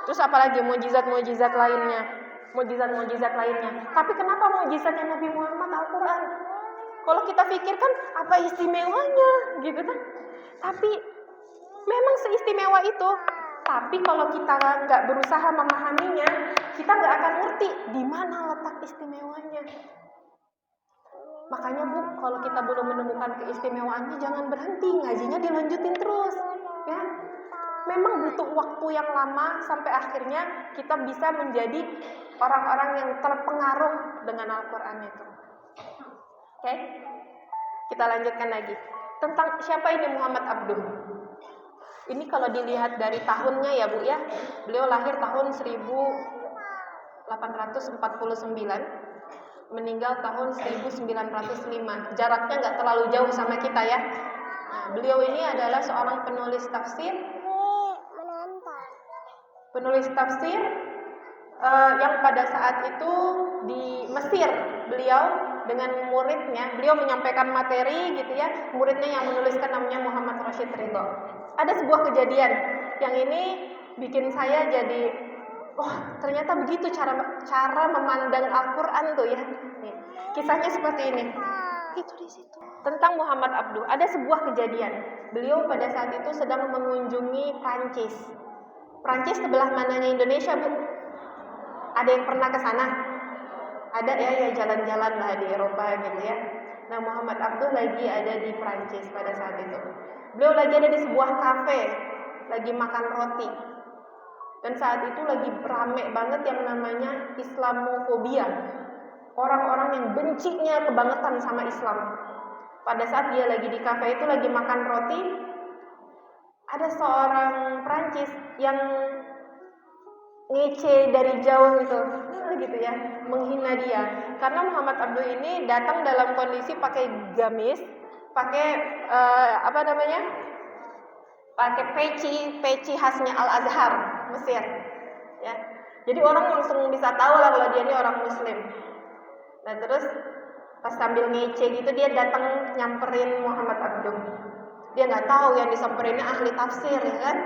Terus apalagi mukjizat-mukjizat lainnya? mukjizat-mukjizat lainnya. Tapi kenapa mukjizatnya Nabi Muhammad Al-Quran? Kalau kita pikirkan apa istimewanya gitu kan? Tapi memang seistimewa itu. Tapi kalau kita nggak berusaha memahaminya, kita nggak akan ngerti di mana letak istimewanya. Makanya Bu, kalau kita belum menemukan keistimewaannya, jangan berhenti, ngajinya dilanjutin terus, ya. Memang butuh waktu yang lama sampai akhirnya kita bisa menjadi orang-orang yang terpengaruh dengan Al-Quran itu. Oke, kita lanjutkan lagi tentang siapa ini Muhammad Abduh. Ini kalau dilihat dari tahunnya ya Bu ya, beliau lahir tahun 1849, meninggal tahun 1905. Jaraknya nggak terlalu jauh sama kita ya. Nah, beliau ini adalah seorang penulis tafsir. Yang pada saat itu di Mesir, beliau dengan muridnya, beliau menyampaikan materi gitu ya, muridnya yang menuliskan namanya Muhammad Rashid Ridho. Ada sebuah kejadian yang ini bikin saya jadi, ternyata begitu cara memandang Al-Quran tuh ya. Nih, kisahnya seperti ini. Itu di situ. Tentang Muhammad Abduh, ada sebuah kejadian. Beliau pada saat itu sedang mengunjungi Prancis. Prancis sebelah mananya Indonesia, Bu? Ada yang pernah ke sana? Ada ya jalan-jalan lah di Eropa gitu ya. Nah, Muhammad Abduh lagi ada di Prancis pada saat itu. Beliau lagi ada di sebuah kafe, lagi makan roti. Dan saat itu lagi rame banget yang namanya Islamofobia. Orang-orang yang bencinya kebangetan sama Islam. Pada saat dia lagi di kafe itu lagi makan roti, ada seorang Prancis yang ngece dari jauh gitu ya, menghina dia. Karena Muhammad Abduh ini datang dalam kondisi pakai gamis, pakai pakai peci khasnya Al-Azhar, Mesir. Ya. Jadi orang langsung bisa tahu lah kalau dia ini orang Muslim. Nah terus pas sambil ngece gitu dia datang nyamperin Muhammad Abduh. Dia nggak tahu yang disamperinnya ahli tafsir ya kan.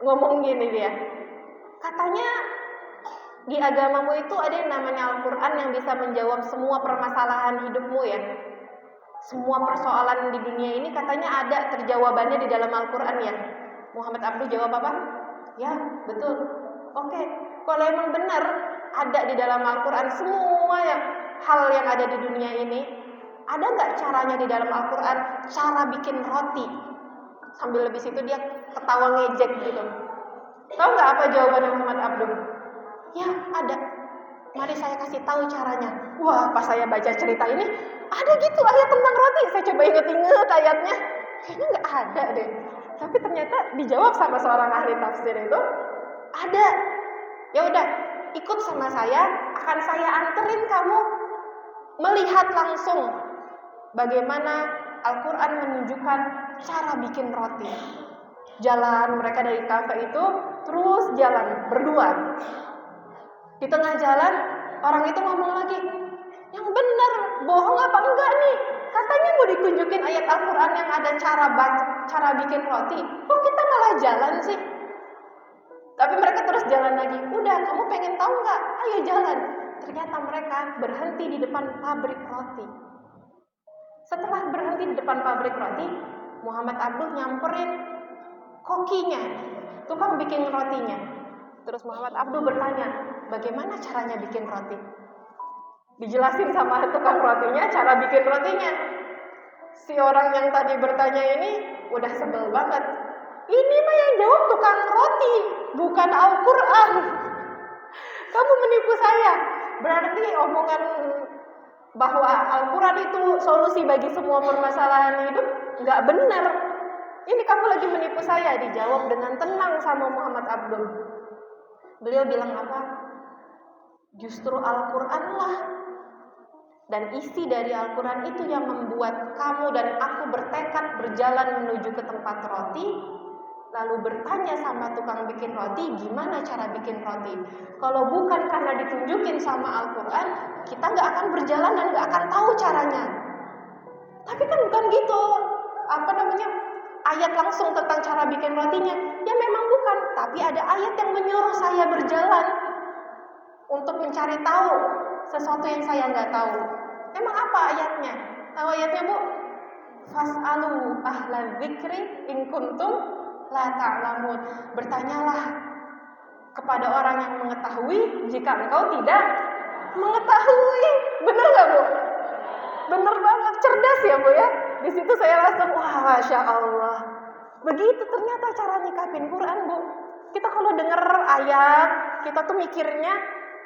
Ngomong gini dia. Katanya di agamamu itu ada yang namanya Al-Quran yang bisa menjawab semua permasalahan hidupmu ya. Semua persoalan di dunia ini katanya ada terjawabannya di dalam Al-Quran ya. Muhammad Abduh jawab apa? Ya betul. Oke, kalau emang benar ada di dalam Al-Quran semua hal yang ada di dunia ini, ada nggak caranya di dalam Al-Quran cara bikin roti? Sambil lebih situ dia ketawa ngejek gitu. Tahu nggak apa jawaban Muhammad Abduh? Ya ada. Mari saya kasih tahu caranya. Wah, pas saya baca cerita ini ada gitu ayat tentang roti. Saya coba inget-inget ayatnya, kayaknya nggak ada deh. Tapi ternyata dijawab sama seorang ahli tafsir itu ada. Ya udah, ikut sama saya. Akan saya anterin kamu melihat langsung bagaimana Al-Quran menunjukkan cara bikin roti. Jalan mereka dari kafe itu terus jalan berdua. Di tengah jalan orang itu ngomong lagi, yang benar, bohong apa enggak nih? Katanya mau ditunjukin ayat Al-Quran yang ada cara bikin roti. Kok kita malah jalan sih? Tapi mereka terus jalan lagi. Udah, kamu pengen tahu nggak? Ayo jalan. Ternyata mereka berhenti di depan pabrik roti. Setelah berhenti di depan pabrik roti, Muhammad Abduh nyamperin kokinya, tukang bikin rotinya. Terus Muhammad Abduh bertanya, bagaimana caranya bikin roti? Dijelasin sama tukang rotinya cara bikin rotinya. Si orang yang tadi bertanya ini udah sebel banget. Ini mah yang jawab tukang roti, bukan Al-Quran. Kamu menipu saya. Berarti omongan bahwa Al-Quran itu solusi bagi semua permasalahan hidup nggak benar. Ini kamu lagi menipu saya. Dijawab dengan tenang sama Muhammad Abduh. Beliau bilang apa? Justru Al-Quran lah dan isi dari Al-Quran itu yang membuat kamu dan aku bertekad berjalan menuju ke tempat roti, lalu bertanya sama tukang bikin roti gimana cara bikin roti. Kalau bukan karena ditunjukin sama Al-Quran, kita gak akan berjalan dan gak akan tahu caranya. Tapi kan bukan gitu, ayat langsung tentang cara bikin rotinya. Ya memang bukan, tapi ada ayat yang menyuruh saya berjalan untuk mencari tahu sesuatu yang saya nggak tahu. Emang apa ayatnya? Tahu ayatnya, Bu? Fas'alu ahla dzikri in kuntum la ta'lamun. Bertanyalah kepada orang yang mengetahui jika engkau tidak mengetahui. Benar nggak, Bu? Benar banget, cerdas ya, Bu ya. Di situ saya langsung, wah, masya Allah. Begitu ternyata cara nyikapin Quran, Bu. Kita kalau dengar ayat, kita tuh mikirnya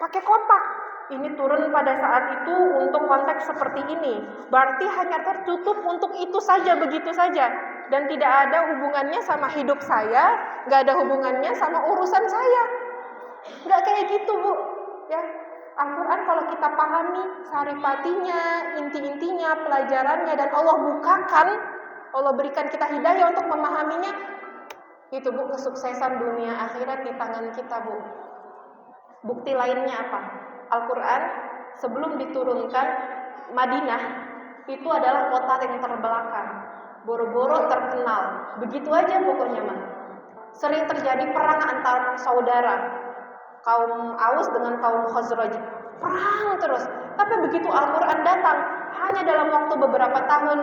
pakai kotak. Ini turun pada saat itu untuk konteks seperti ini. Berarti hanya tertutup untuk itu saja, begitu saja. Dan tidak ada hubungannya sama hidup saya, nggak ada hubungannya sama urusan saya. Nggak kayak gitu, Bu. Ya, Al-Quran kalau kita pahami saripatinya, inti-intinya, pelajarannya, dan Allah bukakan, Allah berikan kita hidayah untuk memahaminya, itu, Bu, kesuksesan dunia akhirat di tangan kita, Bu. Bukti lainnya apa? Al-Quran sebelum diturunkan, Madinah itu adalah kota yang terbelakang, boro-boro terkenal, begitu aja pokoknya, mah. Sering terjadi perang antar saudara, kaum Aus dengan kaum Khazraj, perang terus. Tapi begitu Al-Quran datang, hanya dalam waktu beberapa tahun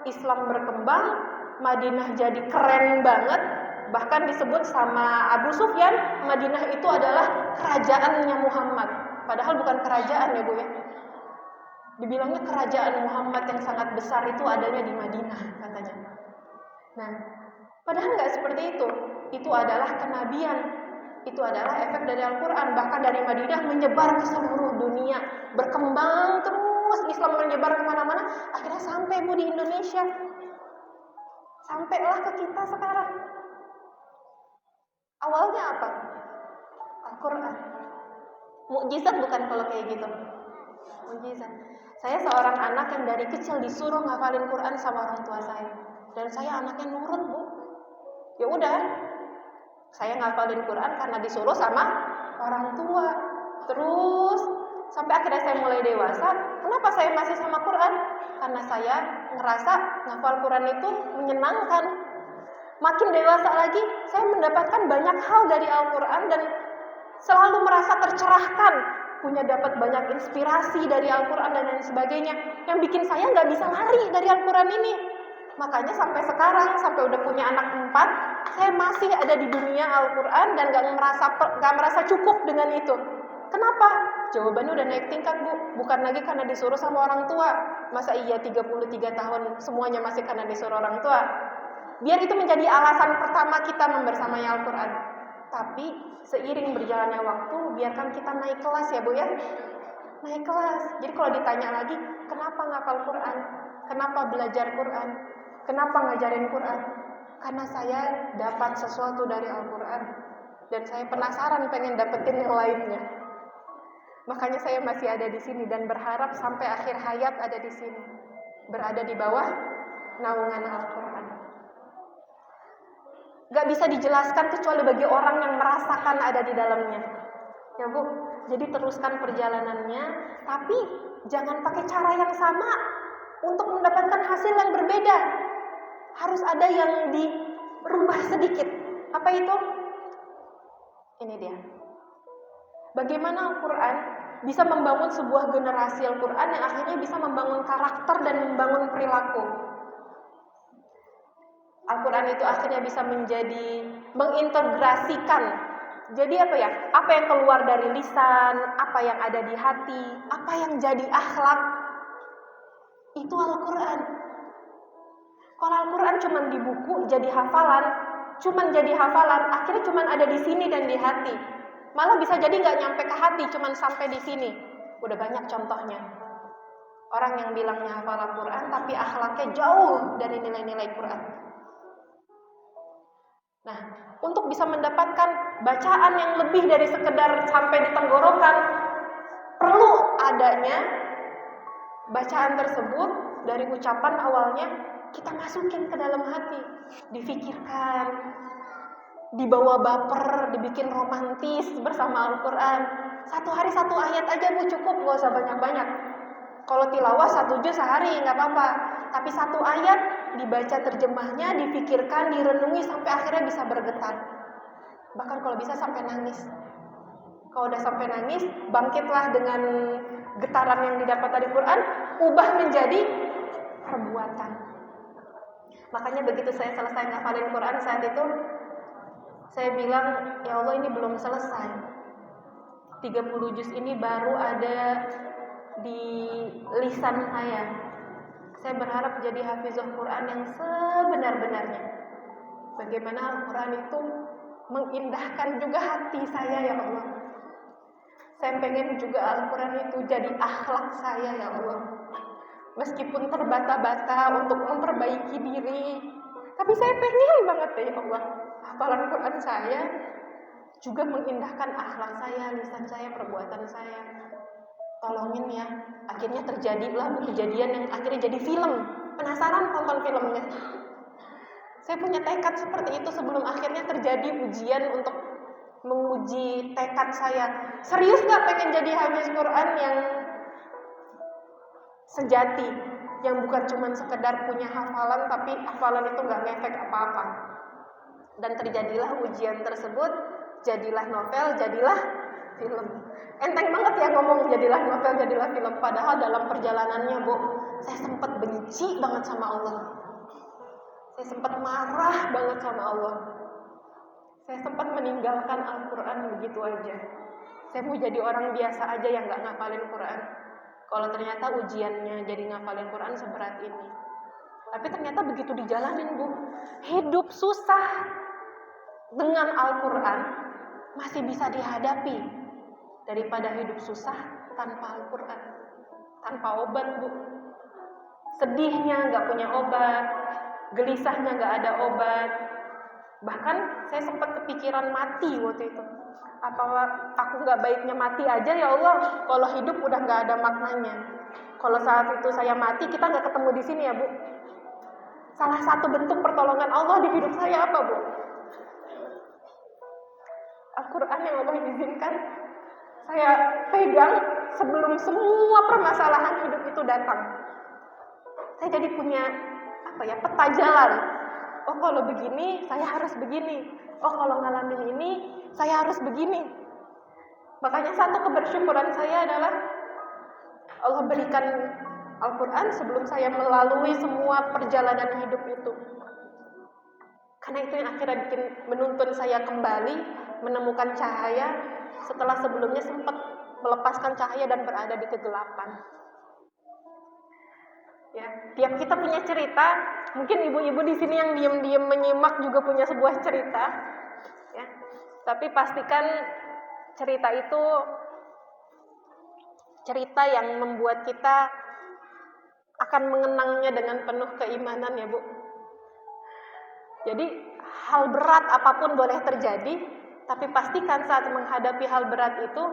Islam berkembang, Madinah jadi keren banget. Bahkan disebut sama Abu Sufyan, Madinah itu adalah kerajaannya Muhammad. Padahal bukan kerajaan ya, Bu ya. Dibilangnya kerajaan Muhammad yang sangat besar itu adanya di Madinah katanya. Nah, padahal nggak seperti itu. Itu adalah kenabian. Itu adalah efek dari Al-Quran. Bahkan dari Madinah menyebar ke seluruh dunia. Berkembang terus, Islam menyebar kemana-mana. Akhirnya sampai, Bu, di Indonesia. Sampailah ke kita sekarang. Awalnya apa? Al-Quran. Mukjizat bukan kalau kayak gitu? Mukjizat. Saya seorang anak yang dari kecil disuruh ngafalin Quran sama orang tua saya. Dan saya anaknya nurut, Bu. Ya udah, saya ngafalin Quran karena disuruh sama orang tua. Terus sampai akhirnya saya mulai dewasa. Kenapa saya masih sama Quran? Karena saya ngerasa ngafal Quran itu menyenangkan. Makin dewasa lagi, saya mendapatkan banyak hal dari Al-Quran dan selalu merasa tercerahkan, punya dapat banyak inspirasi dari Al-Quran dan lain sebagainya, yang bikin saya nggak bisa lari dari Al-Quran ini. Makanya sampai sekarang, sampai udah punya anak 4, saya masih ada di dunia Al-Quran dan nggak merasa cukup dengan itu. Kenapa? Jawabannya udah naik tingkat, Bu. Bukan lagi karena disuruh sama orang tua. Masa iya 33 tahun semuanya masih karena disuruh orang tua? Biar itu menjadi alasan pertama kita membersamai Al-Quran. Tapi seiring berjalannya waktu, biarkan kita naik kelas ya, Bu ya. Naik kelas. Jadi kalau ditanya lagi, kenapa ngapal Quran? Kenapa belajar Quran? Kenapa ngajarin Quran? Karena saya dapat sesuatu dari Al-Quran. Dan saya penasaran pengen dapetin yang lainnya. Makanya saya masih ada di sini dan berharap sampai akhir hayat ada di sini. Berada di bawah naungan Al-Quran. Gak bisa dijelaskan kecuali bagi orang yang merasakan ada di dalamnya. Ya, Bu, jadi teruskan perjalanannya, tapi jangan pakai cara yang sama untuk mendapatkan hasil yang berbeda. Harus ada yang dirubah sedikit. Apa itu? Ini dia. Bagaimana Al-Quran bisa membangun sebuah generasi Al-Quran yang akhirnya bisa membangun karakter dan membangun perilaku. Al-Quran itu akhirnya bisa mengintegrasikan. Jadi apa ya? Apa yang keluar dari lisan, apa yang ada di hati, apa yang jadi akhlak, itu Al-Quran. Kalau Al-Quran cuma di buku jadi hafalan, akhirnya cuma ada di sini dan di hati. Malah bisa jadi nggak nyampe ke hati, cuma sampai di sini. Udah banyak contohnya. Orang yang bilangnya hafal Al-Quran, tapi akhlaknya jauh dari nilai-nilai Quran. Nah, untuk bisa mendapatkan bacaan yang lebih dari sekedar sampai di tenggorokan, perlu adanya bacaan tersebut dari ucapan awalnya kita masukin ke dalam hati, difikirkan, dibawa baper, dibikin romantis bersama Al-Quran. Satu hari satu ayat aja, Bu, cukup, gak usah banyak-banyak. Kalau tilawah 1 juz sehari gak apa-apa, tapi 1 ayat dibaca terjemahnya, difikirkan, direnungi sampai akhirnya bisa bergetar. Bahkan kalau bisa sampai nangis. Kalau udah sampai nangis, bangkitlah dengan getaran yang didapat dari Quran, ubah menjadi perbuatan. Makanya begitu saya selesai ngafalin Quran saat itu, saya bilang, ya Allah ini belum selesai. 30 juz ini baru ada di lisan saya. Saya berharap jadi hafizah Quran yang sebenar-benarnya. Bagaimana Al-Quran itu mengindahkan juga hati saya, ya Allah. Saya pengen juga Al-Quran itu jadi akhlak saya, ya Allah. Meskipun terbata-bata untuk memperbaiki diri, tapi saya pengen banget ya Allah, hafalan Quran saya juga mengindahkan akhlak saya, lisan saya, perbuatan saya. Tolongin ya. Akhirnya terjadilah kejadian yang akhirnya jadi film. Penasaran tonton filmnya? Saya punya tekad seperti itu sebelum akhirnya terjadi ujian untuk menguji tekad saya. Serius gak pengen jadi hafiz Quran yang sejati, yang bukan cuma sekedar punya hafalan tapi hafalan itu gak ngefek apa-apa. Dan terjadilah ujian tersebut, jadilah novel, jadilah film. Enteng banget ya ngomong jadilah novel, jadilah film. Padahal dalam perjalanannya, Bu, saya sempat benci banget sama Allah. Saya sempat marah banget sama Allah. Saya sempat meninggalkan Al-Quran begitu aja. Saya mau jadi orang biasa aja yang gak ngafalin Quran. Kalau ternyata ujiannya jadi ngafalin Quran seberat ini. Tapi ternyata begitu dijalanin, Bu, hidup susah dengan Al-Quran masih bisa dihadapi daripada hidup susah tanpa Al-Quran, tanpa obat, Bu. Sedihnya gak punya obat, gelisahnya gak ada obat. Bahkan saya sempat kepikiran mati waktu itu. Apa aku gak baiknya mati aja ya Allah, kalau hidup udah gak ada maknanya. Kalau saat itu saya mati, kita gak ketemu di sini ya, Bu. Salah satu bentuk pertolongan Allah di hidup saya apa, Bu? Al-Quran yang Allah izinkan saya pegang sebelum semua permasalahan hidup itu datang. Saya jadi punya peta jalan. Oh, kalau begini saya harus begini. Oh, kalau ngalamin ini saya harus begini. Makanya satu kebersyukuran saya adalah Allah berikan Al-Quran sebelum saya melalui semua perjalanan hidup itu. Karena itu yang akhirnya menuntun saya kembali menemukan cahaya setelah sebelumnya sempat melepaskan cahaya dan berada di kegelapan. Ya, tiap kita punya cerita. Mungkin ibu-ibu di sini yang diam-diam menyimak juga punya sebuah cerita. Ya, tapi pastikan cerita itu cerita yang membuat kita akan mengenangnya dengan penuh keimanan, ya, Bu. Jadi hal berat apapun boleh terjadi, tapi pastikan saat menghadapi hal berat itu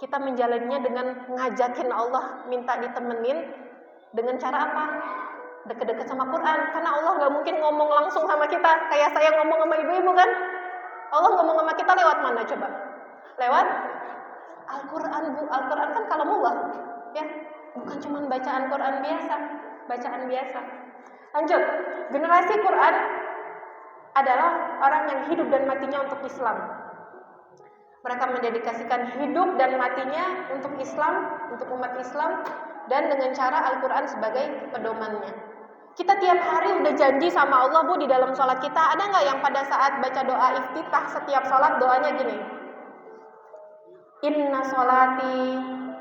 kita menjalaninya dengan ngajakin Allah, minta ditemenin. Dengan cara apa? Deket-deket sama Quran. Karena Allah gak mungkin ngomong langsung sama kita kayak saya ngomong sama ibu-ibu kan. Allah ngomong sama kita lewat mana coba? Lewat Al-Quran, Bu. Al-Quran kan kalamullah, ya. Bukan cuma bacaan Quran biasa. Bacaan biasa. Lanjut. Generasi Quran adalah orang yang hidup dan matinya untuk Islam. Mereka mendedikasikan hidup dan matinya untuk Islam, untuk umat Islam, dan dengan cara Al-Quran sebagai pedomannya. Kita tiap hari udah janji sama Allah, Bu, di dalam sholat kita. Ada nggak yang pada saat baca doa iftitah setiap sholat doanya gini? Inna sholati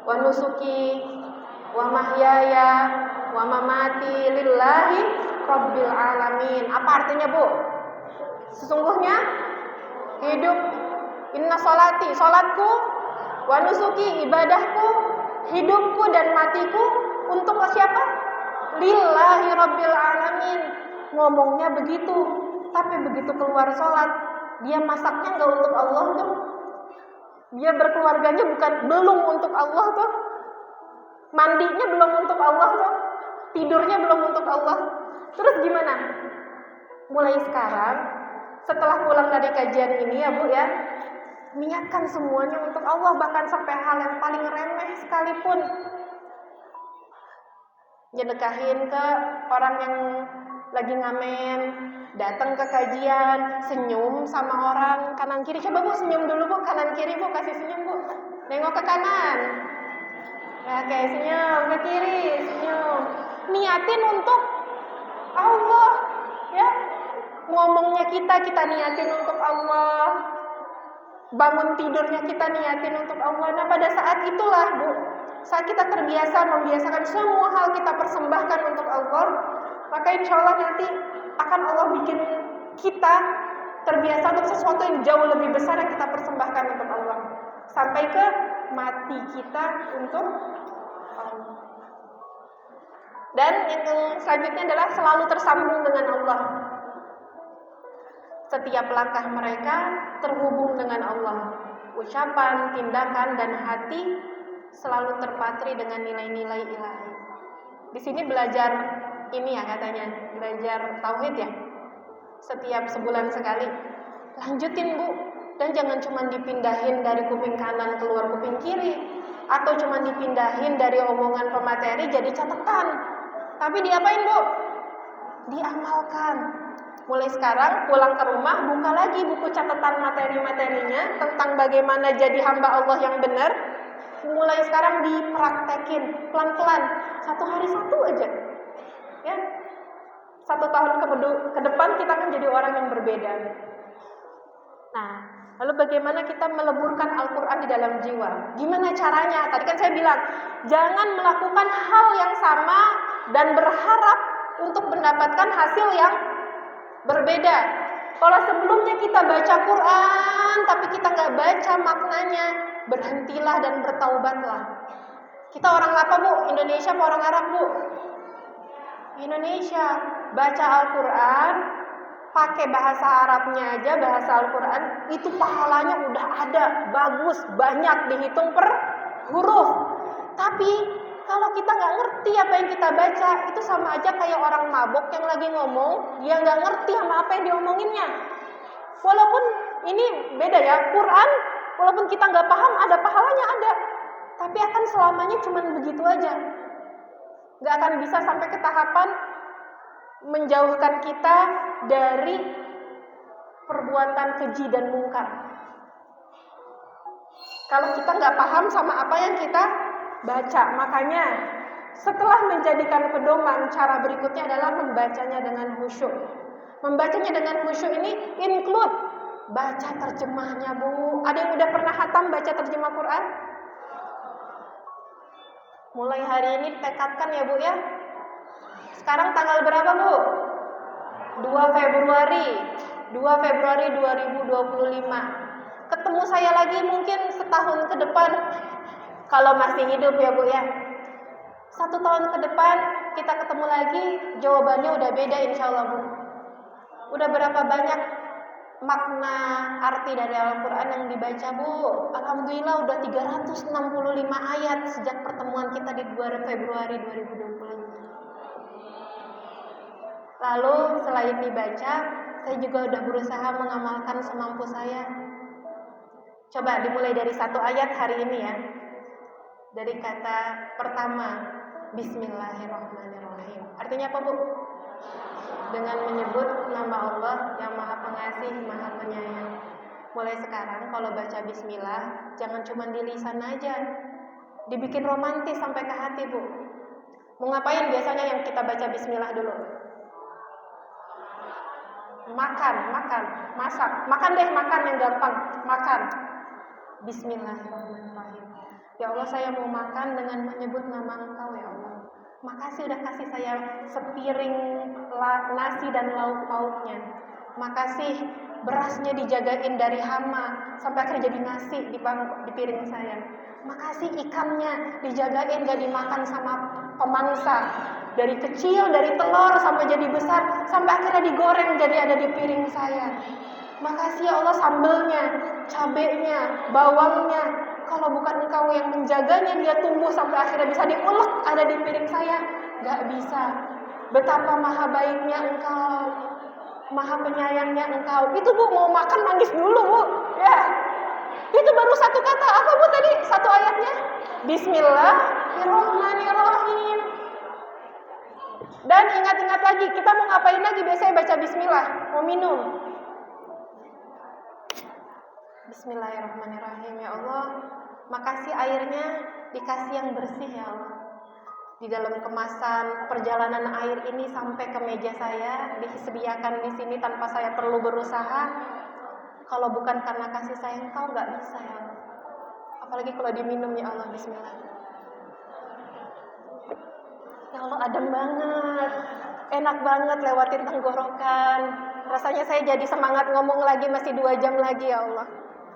wa nusuki wa mahyaya wa mamati lillahi rabbil alamin. Apa artinya, Bu? Sesungguhnya hidup, inna sholati, sholatku, wa nusuki, ibadahku, hidupku dan matiku untuk siapa? Lillahi rabbil alamin. Ngomongnya begitu, tapi begitu keluar sholat, dia masaknya nggak untuk Allah tuh. Dia berkeluarganya belum untuk Allah tuh. Mandinya belum untuk Allah tuh. Tidurnya belum untuk Allah. Terus gimana? Mulai sekarang, setelah pulang dari kajian ini ya, Bu, ya, niatkan semuanya untuk Allah, bahkan sampai hal yang paling remeh sekalipun. Nyedekahin ke orang yang lagi ngamen, datang ke kajian, senyum sama orang kanan kiri. Coba Bu senyum dulu Bu, kanan kiri Bu, kasih senyum Bu. Nengok ke kanan. Ya, kayak senyum ke kiri, senyum. Niatin untuk Allah, ya. Ngomongnya kita niatin untuk Allah. Bangun tidurnya kita niatin untuk Allah. Nah, pada saat itulah Bu, saat kita membiasakan semua hal kita persembahkan untuk Allah, maka insya Allah nanti akan Allah bikin kita terbiasa untuk sesuatu yang jauh lebih besar yang kita persembahkan untuk Allah. Sampai ke mati kita untuk Allah. Dan yang selanjutnya adalah selalu tersambung dengan Allah. Setiap langkah mereka terhubung dengan Allah. Ucapan, tindakan, dan hati selalu terpatri dengan nilai-nilai ilahi. Di sini belajar ini ya katanya, belajar tauhid ya. Setiap sebulan sekali. Lanjutin Bu. Dan jangan cuma dipindahin dari kuping kanan keluar kuping kiri, atau cuma dipindahin dari omongan pemateri jadi catatan. Tapi diapain Bu? Diamalkan. Mulai sekarang pulang ke rumah, buka lagi buku catatan materi-materinya tentang bagaimana jadi hamba Allah yang benar. Mulai sekarang dipraktekin pelan-pelan, satu hari satu aja. Ya, 1 tahun ke depan kita akan jadi orang yang berbeda. Nah, lalu bagaimana kita meleburkan Al-Quran di dalam jiwa? Gimana caranya? Tadi kan saya bilang, jangan melakukan hal yang sama dan berharap untuk mendapatkan hasil yang berbeda. Kalau sebelumnya kita baca Quran, tapi kita nggak baca maknanya, berhentilah dan bertaubatlah. Kita orang apa Bu? Indonesia apa orang Arab Bu? Indonesia. Baca Al-Quran, pakai bahasa Arabnya aja, bahasa Al-Quran, itu pahalanya udah ada, bagus, banyak, dihitung per huruf. Tapi kalau kita nggak ngerti apa yang kita baca, itu sama aja kayak orang mabok yang lagi ngomong, dia nggak ngerti sama apa yang diomonginnya. Walaupun ini beda ya, Quran, walaupun kita nggak paham, ada pahalanya ada. Tapi akan selamanya cuma begitu aja. Nggak akan bisa sampai ke tahapan menjauhkan kita dari perbuatan keji dan mungkar. Kalau kita nggak paham sama apa yang kita baca, makanya setelah menjadikan pedoman, cara berikutnya adalah membacanya dengan khusyuk. Membacanya dengan khusyuk ini include baca terjemahnya Bu. Ada yang udah pernah khatam baca terjemah Quran? Mulai hari ini tekadkan ya Bu ya. Sekarang tanggal berapa Bu? 2 Februari 2025. Ketemu saya lagi mungkin setahun ke depan, kalau masih hidup ya Bu ya. 1 tahun ke depan kita ketemu lagi, jawabannya udah beda insya Allah Bu. Udah berapa banyak makna arti dari Al-Quran yang dibaca Bu? Alhamdulillah udah 365 ayat sejak pertemuan kita di 2 Februari 2025. Lalu selain dibaca, saya juga udah berusaha mengamalkan semampu saya. Coba dimulai dari 1 ayat hari ini ya. Dari kata pertama, Bismillahirrahmanirrahim. Artinya apa Bu? Dengan menyebut nama Allah yang Maha Pengasih, Maha Penyayang. Mulai sekarang kalau baca Bismillah, jangan cuma di lisan aja, dibikin romantis sampai ke hati Bu. Mau ngapain biasanya yang kita baca Bismillah dulu? Makan, masak. Makan yang gampang, makan. Bismillahirrahmanirrahim. Ya Allah, saya mau makan dengan menyebut nama Engkau ya Allah. Makasih udah kasih saya sepiring nasi dan lauk pauknya. Makasih berasnya dijagain dari hama sampai akhirnya jadi nasi di piring saya. Makasih ikannya dijagain gak dimakan sama pemangsa. Dari kecil, dari telur sampai jadi besar, sampai akhirnya digoreng jadi ada di piring saya. Makasih ya Allah sambelnya, cabenya, bawangnya. Kalau bukan Engkau yang menjaganya, dia tumbuh sampai akhirnya bisa diulek ada di piring saya. Gak bisa. Betapa maha baiknya Engkau, maha penyayangnya Engkau. Itu Bu, mau makan nangis dulu Bu. Ya. Itu baru 1 kata. Apa Bu tadi? 1 ayatnya? Bismillahirrahmanirrahim. Dan ingat-ingat lagi, kita mau ngapain lagi? Biasanya baca bismillah, mau minum. Bismillahirrahmanirrahim. Ya Allah, makasih airnya dikasih yang bersih ya Allah. Di dalam kemasan perjalanan air ini sampai ke meja saya, disediakan di sini tanpa saya perlu berusaha. Kalau bukan karena kasih sayang Kau, nggak bisa ya Allah. Apalagi kalau diminum ya Allah, bismillah. Ya Allah, adem banget, enak banget lewatin tenggorokan. Rasanya saya jadi semangat ngomong lagi, masih 2 jam lagi ya Allah.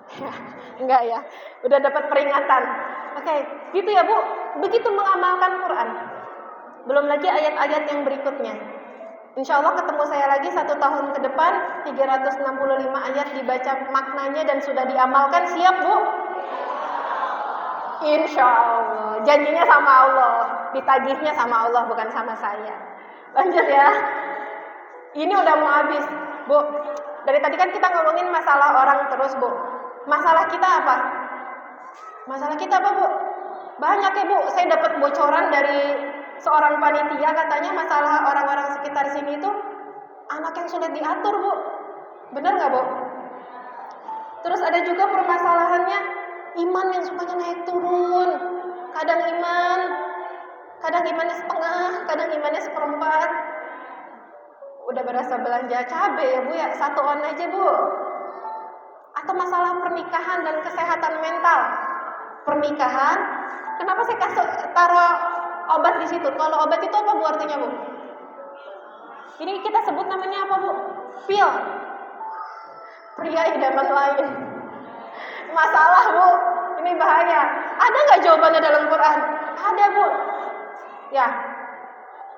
Ya, enggak ya, udah dapat peringatan. Oke, gitu ya Bu, begitu mengamalkan Quran. Belum lagi ayat-ayat yang berikutnya. Insya Allah ketemu saya lagi 1 tahun ke depan, 365 ayat dibaca maknanya dan sudah diamalkan. Siap Bu? Insya Allah, janjinya sama Allah, ditagihnya sama Allah, bukan sama saya. Lanjut ya. Ini udah mau habis Bu. Dari tadi kan kita ngomongin masalah orang terus Bu. Masalah kita apa? Masalah kita apa Bu? Banyak ya Bu. Saya dapat bocoran dari seorang panitia, katanya masalah orang-orang sekitar sini itu anak yang sulit diatur Bu. Bener gak Bu? Terus ada juga permasalahannya iman yang sukanya naik turun. Kadang imannya setengah, kadang imannya seperempat. Udah berasa belanja cabai ya Bu ya, 1 on aja Bu. Atau masalah pernikahan dan kesehatan mental. Pernikahan, kenapa saya taruh obat di situ? Kalau obat itu apa Bu artinya Bu? Ini kita sebut namanya apa Bu? Pil. Pria idaman lain. Masalah Bu, ini bahaya. Ada nggak jawabannya dalam Quran? Ada Bu. Ya.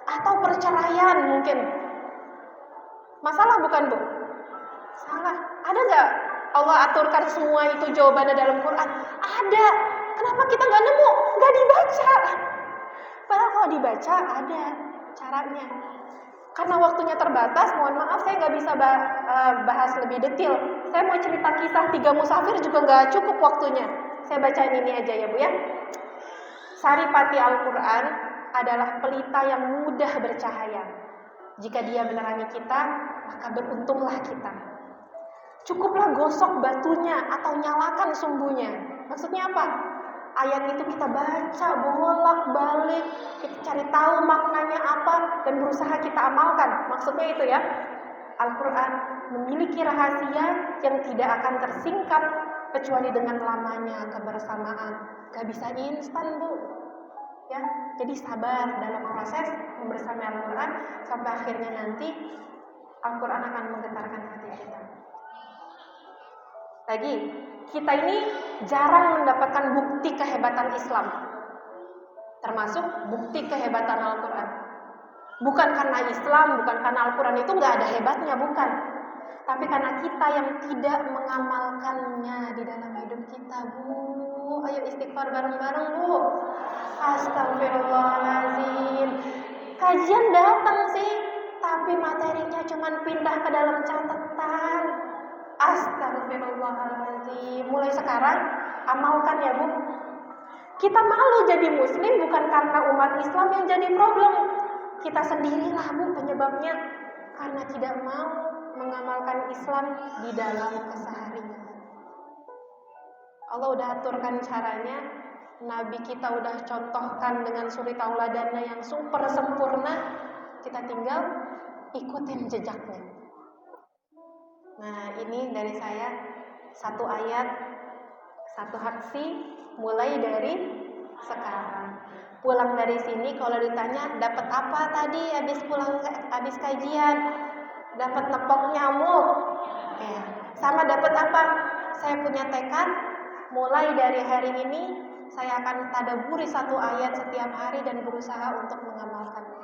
Atau perceraian mungkin. Masalah bukan Bu? Salah. Ada nggak Allah aturkan semua itu jawabannya dalam Quran? Ada. Kenapa kita nggak nemu? Nggak dibaca. Padahal kalau dibaca ada caranya. Karena waktunya terbatas, mohon maaf saya nggak bisa bahas lebih detail. Saya mau cerita kisah 3 musafir juga nggak cukup waktunya. Saya bacain ini aja ya Bu ya. Saripati Al-Quran adalah pelita yang mudah bercahaya. Jika dia menerangi kita, maka beruntunglah kita. Cukuplah gosok batunya atau nyalakan sumbunya. Maksudnya apa? Ayat itu kita baca bolak-balik, kita cari tahu maknanya apa dan berusaha kita amalkan. Maksudnya itu ya. Al-Quran memiliki rahasia yang tidak akan tersingkap kecuali dengan lamanya kebersamaan. Gak bisa instan Bu. Ya, jadi sabar dalam proses membersamai Al-Quran sampai akhirnya nanti Al-Quran akan menggetarkan hati kita. Lagi, kita ini jarang mendapatkan bukti kehebatan Islam, termasuk bukti kehebatan Al-Quran. Bukan karena Islam, bukan karena Al-Quran itu nggak ada hebatnya, bukan. Tapi karena kita yang tidak mengamalkannya di dalam hidup kita, Bu. Ayo istighfar bareng-bareng, Bu. Astagfirullahaladzim. Kajian datang sih, tapi materinya cuma pindah ke dalam catatan. Astagfirullahaladzim. Mulai sekarang amalkan ya Bu. Kita malu jadi muslim bukan karena umat Islam yang jadi problem. Kita sendirilah Bu penyebabnya, karena tidak mau mengamalkan Islam di dalam keseharian. Allah udah aturkan caranya, Nabi kita udah contohkan dengan suri tauladannya yang super sempurna. Kita tinggal ikutin jejaknya. Nah, ini dari saya 1 ayat, 1 aksi mulai dari sekarang. Pulang dari sini kalau ditanya dapat apa tadi habis kajian? Dapat nepok nyamuk. Ya. Sama dapat apa? Saya punya tekad mulai dari hari ini saya akan tadabburi 1 ayat setiap hari dan berusaha untuk mengamalkannya.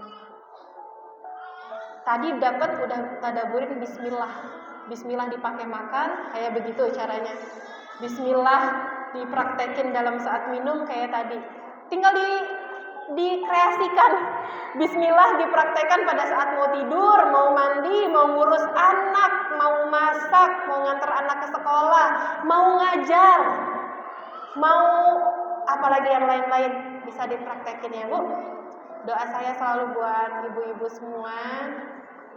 Tadi dapat udah tadabburin bismillah. Bismillah dipakai makan, kayak begitu caranya. Bismillah dipraktekin dalam saat minum kayak tadi. Tinggal dikreasikan. Bismillah dipraktekkan pada saat mau tidur, mau mandi, mau ngurus anak, mau masak, mau ngantar anak ke sekolah, mau ngajar, mau apalagi yang lain-lain bisa dipraktekin ya Bu. Doa saya selalu buat ibu-ibu semua.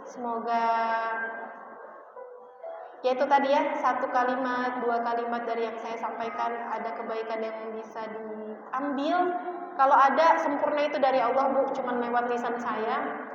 Semoga ya itu tadi ya, 1 kalimat, 2 kalimat dari yang saya sampaikan ada kebaikan yang bisa diambil. Kalau ada, sempurna itu dari Allah, Bu, cuman lewat lisan saya.